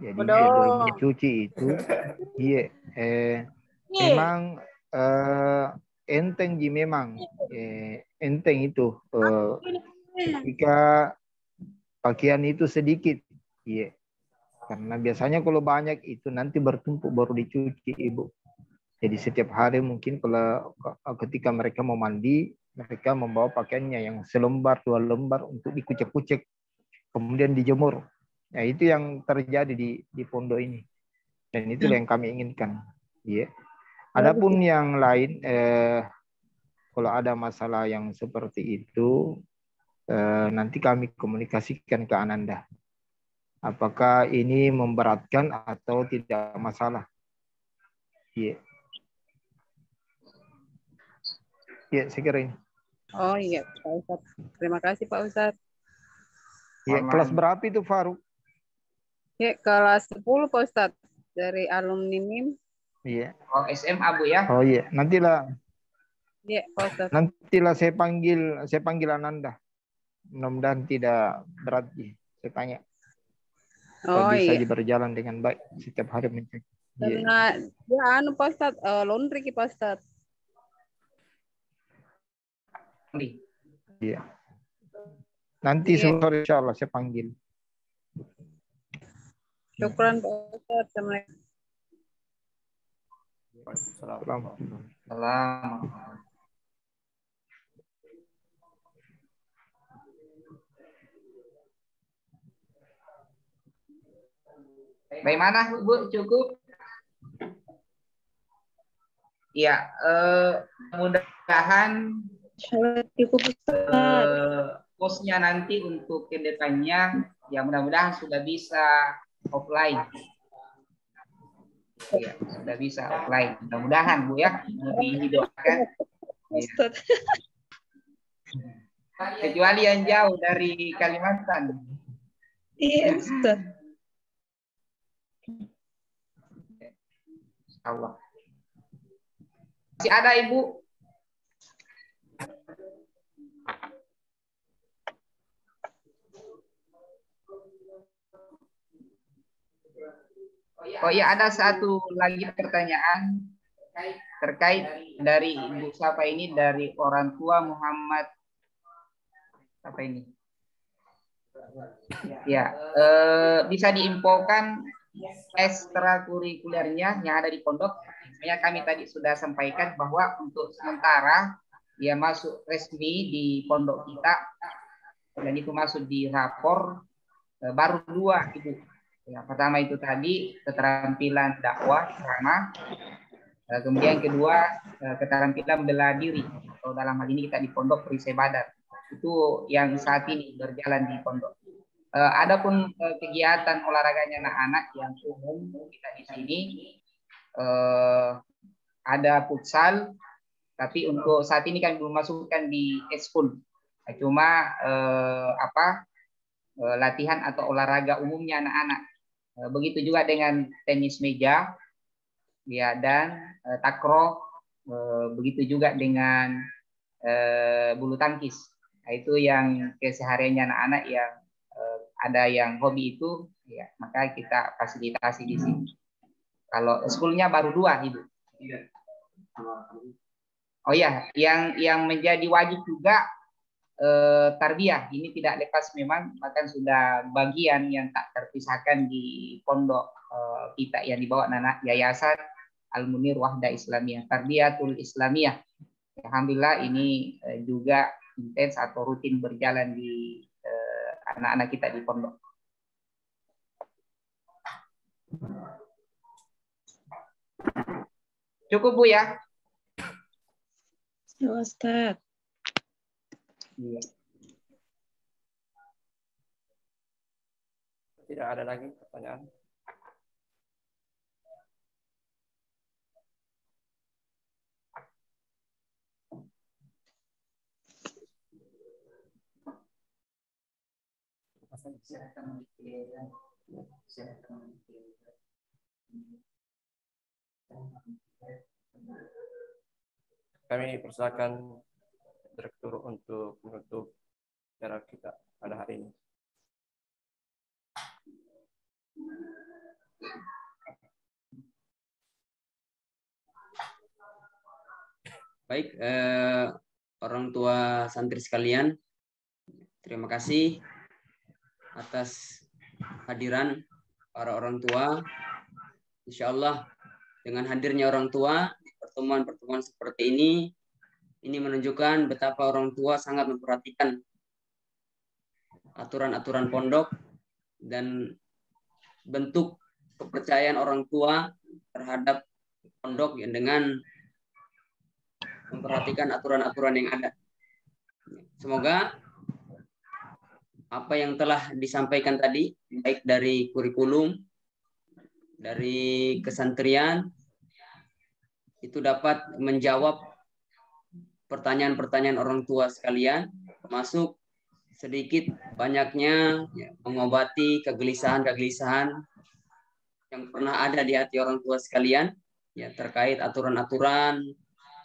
Jadi mencuci itu, memang enteng memang enteng itu ketika pakaian itu sedikit, karena biasanya kalau banyak itu nanti bertumpuk baru dicuci Ibu. Jadi setiap hari mungkin kalau ketika mereka mau mandi, mereka membawa pakaiannya yang selembar 2 lembar untuk dikucek-kucek, kemudian dijemur. Nah itu yang terjadi di pondok ini, dan itu yang kami inginkan. Adapun yang lain, kalau ada masalah yang seperti itu, nanti kami komunikasikan ke Ananda. Apakah ini memberatkan atau tidak masalah? Ya, saya kira ini. Oh iya, Pak Ustadz. Terima kasih Pak Ustadz. Ya, kelas berapa itu Faruk? Ya, kelas 10 Pak Ustadz. Dari alumni MIM. Iya. Oh, SMA Bu ya? Oh iya, nantilah. Iya, Pak Ustadz. Nantilah saya panggil Ananda. Mudah-mudahan tidak berat. Saya tanya. Oh bisa iya. berjalan dengan baik setiap hari mencek. Karena dia Pak Ustadz, laundry Pak Ustadz. Iya. Nanti sore insya Allah saya panggil. Syukran Pak Ustadz. Assalamualaikum. Bagaimana Bu? Cukup? Ya, mudah-mudahan posnya nanti untuk kedepannya, ya mudah-mudahan sudah bisa offline. Ya, sudah bisa offline. Mudah-mudahan Bu ya, lebih didoakan. Ya. Kecuali yang jauh dari Kalimantan. Iya, Ustaz. Allah. Masih ada Ibu? Oh iya, ada satu lagi pertanyaan terkait dari Ibu siapa ini, dari orang tua Muhammad apa ini? Ya, bisa diinfokan ekstrakurikulernya yang ada di pondok. Sebenarnya kami tadi sudah sampaikan bahwa untuk sementara dia masuk resmi di pondok kita dan itu masuk di rapor baru 2 itu. Ya, pertama itu tadi keterampilan dakwah ceramah, kemudian kedua keterampilan bela diri atau dalam hal ini kita di pondok perisai badar. Itu yang saat ini berjalan di pondok. Adapun kegiatan olahraganya anak-anak yang umum kita di sini ada futsal, tapi untuk saat ini kan belum masukkan di eskul. Cuma latihan atau olahraga umumnya anak-anak. Begitu juga dengan tenis meja, ya, dan takraw. Begitu juga dengan bulu tangkis. Nah, itu yang kesehariannya anak-anak yang ada yang hobi itu, ya, maka kita fasilitasi di sini. Kalau sekolahnya baru 2 Ibu. Oh ya, yang menjadi wajib juga tarbiyah. Ini tidak lepas memang, bahkan sudah bagian yang tak terpisahkan di pondok kita yang dibawa anak Yayasan Al-Munir Wahda Islamiyah, Tarbiyatul Islamiyah. Alhamdulillah ini juga intens atau rutin berjalan di anak-anak kita di pondok. Cukup Bu ya? Ya Ustaz. Iya. Tidak ada lagi pertanyaan. Kami persilakan Direktur untuk menutup acara kita pada hari ini. Baik, orang tua santri sekalian, terima kasih atas hadiran para orang tua. Insya Allah dengan hadirnya orang tua di pertemuan-pertemuan seperti ini menunjukkan betapa orang tua sangat memperhatikan aturan-aturan pondok dan bentuk kepercayaan orang tua terhadap pondok yang dengan memperhatikan aturan-aturan yang ada. Semoga apa yang telah disampaikan tadi, baik dari kurikulum, dari kesantrian, itu dapat menjawab pertanyaan-pertanyaan orang tua sekalian, termasuk sedikit banyaknya mengobati kegelisahan-kegelisahan yang pernah ada di hati orang tua sekalian, ya, terkait aturan-aturan,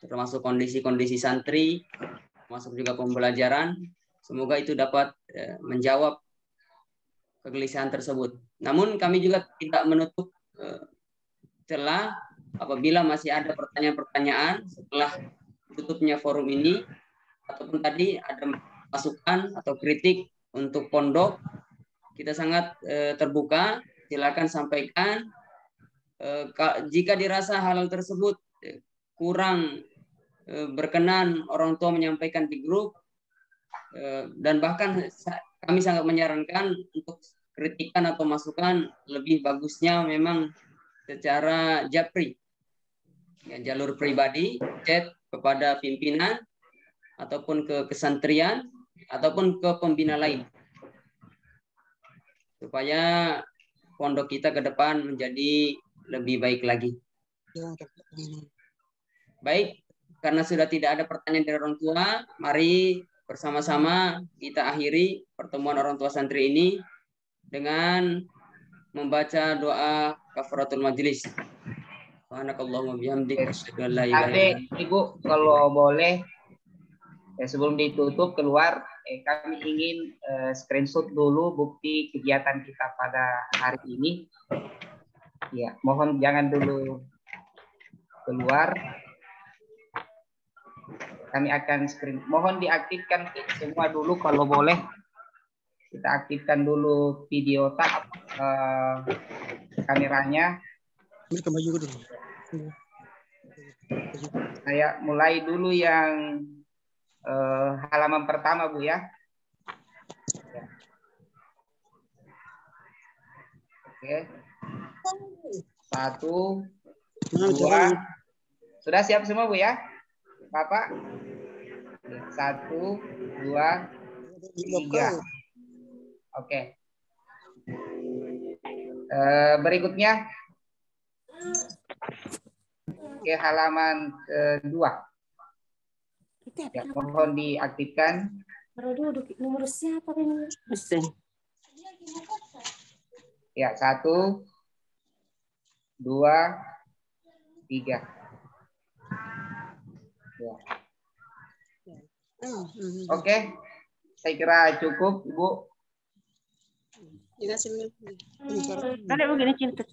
termasuk kondisi-kondisi santri, termasuk juga pembelajaran. Semoga itu dapat menjawab kegelisahan tersebut. Namun kami juga tidak menutup celah apabila masih ada pertanyaan-pertanyaan setelah tutupnya forum ini, ataupun tadi ada masukan atau kritik untuk pondok, kita sangat terbuka. Silakan sampaikan. Jika dirasa hal tersebut kurang berkenan orang tua menyampaikan di grup, dan bahkan kami sangat menyarankan untuk kritikan atau masukan lebih bagusnya memang secara japri, ya, jalur pribadi, chat kepada pimpinan ataupun ke kesantrian ataupun ke pembina lain, supaya pondok kita ke depan menjadi lebih baik lagi. Baik, karena sudah tidak ada pertanyaan dari orang tua, mari bersama-sama kita akhiri pertemuan orang tua santri ini dengan membaca doa kafaratul majelis. Subhanakallahumma bihamdika asyhadu an la ilaha illa anta. Ibu, kalau boleh sebelum ditutup keluar, kami ingin screenshot dulu bukti kegiatan kita pada hari ini. Ya, mohon jangan dulu keluar. Kami akan screen. Mohon diaktifkan semua dulu kalau boleh. Kita aktifkan dulu video kameranya. Saya mulai dulu yang halaman pertama, Bu ya. Oke. 1, 2. Sudah siap semua, Bu ya? Bapak? 1, 2, 3. Oke. Berikutnya. Oke, halaman kedua. Ya, mohon diaktifkan. Nomor siapa ini? Ya, 1, 2, 3. Ya. Oke, saya kira cukup, Ibu. Ada begini cinta.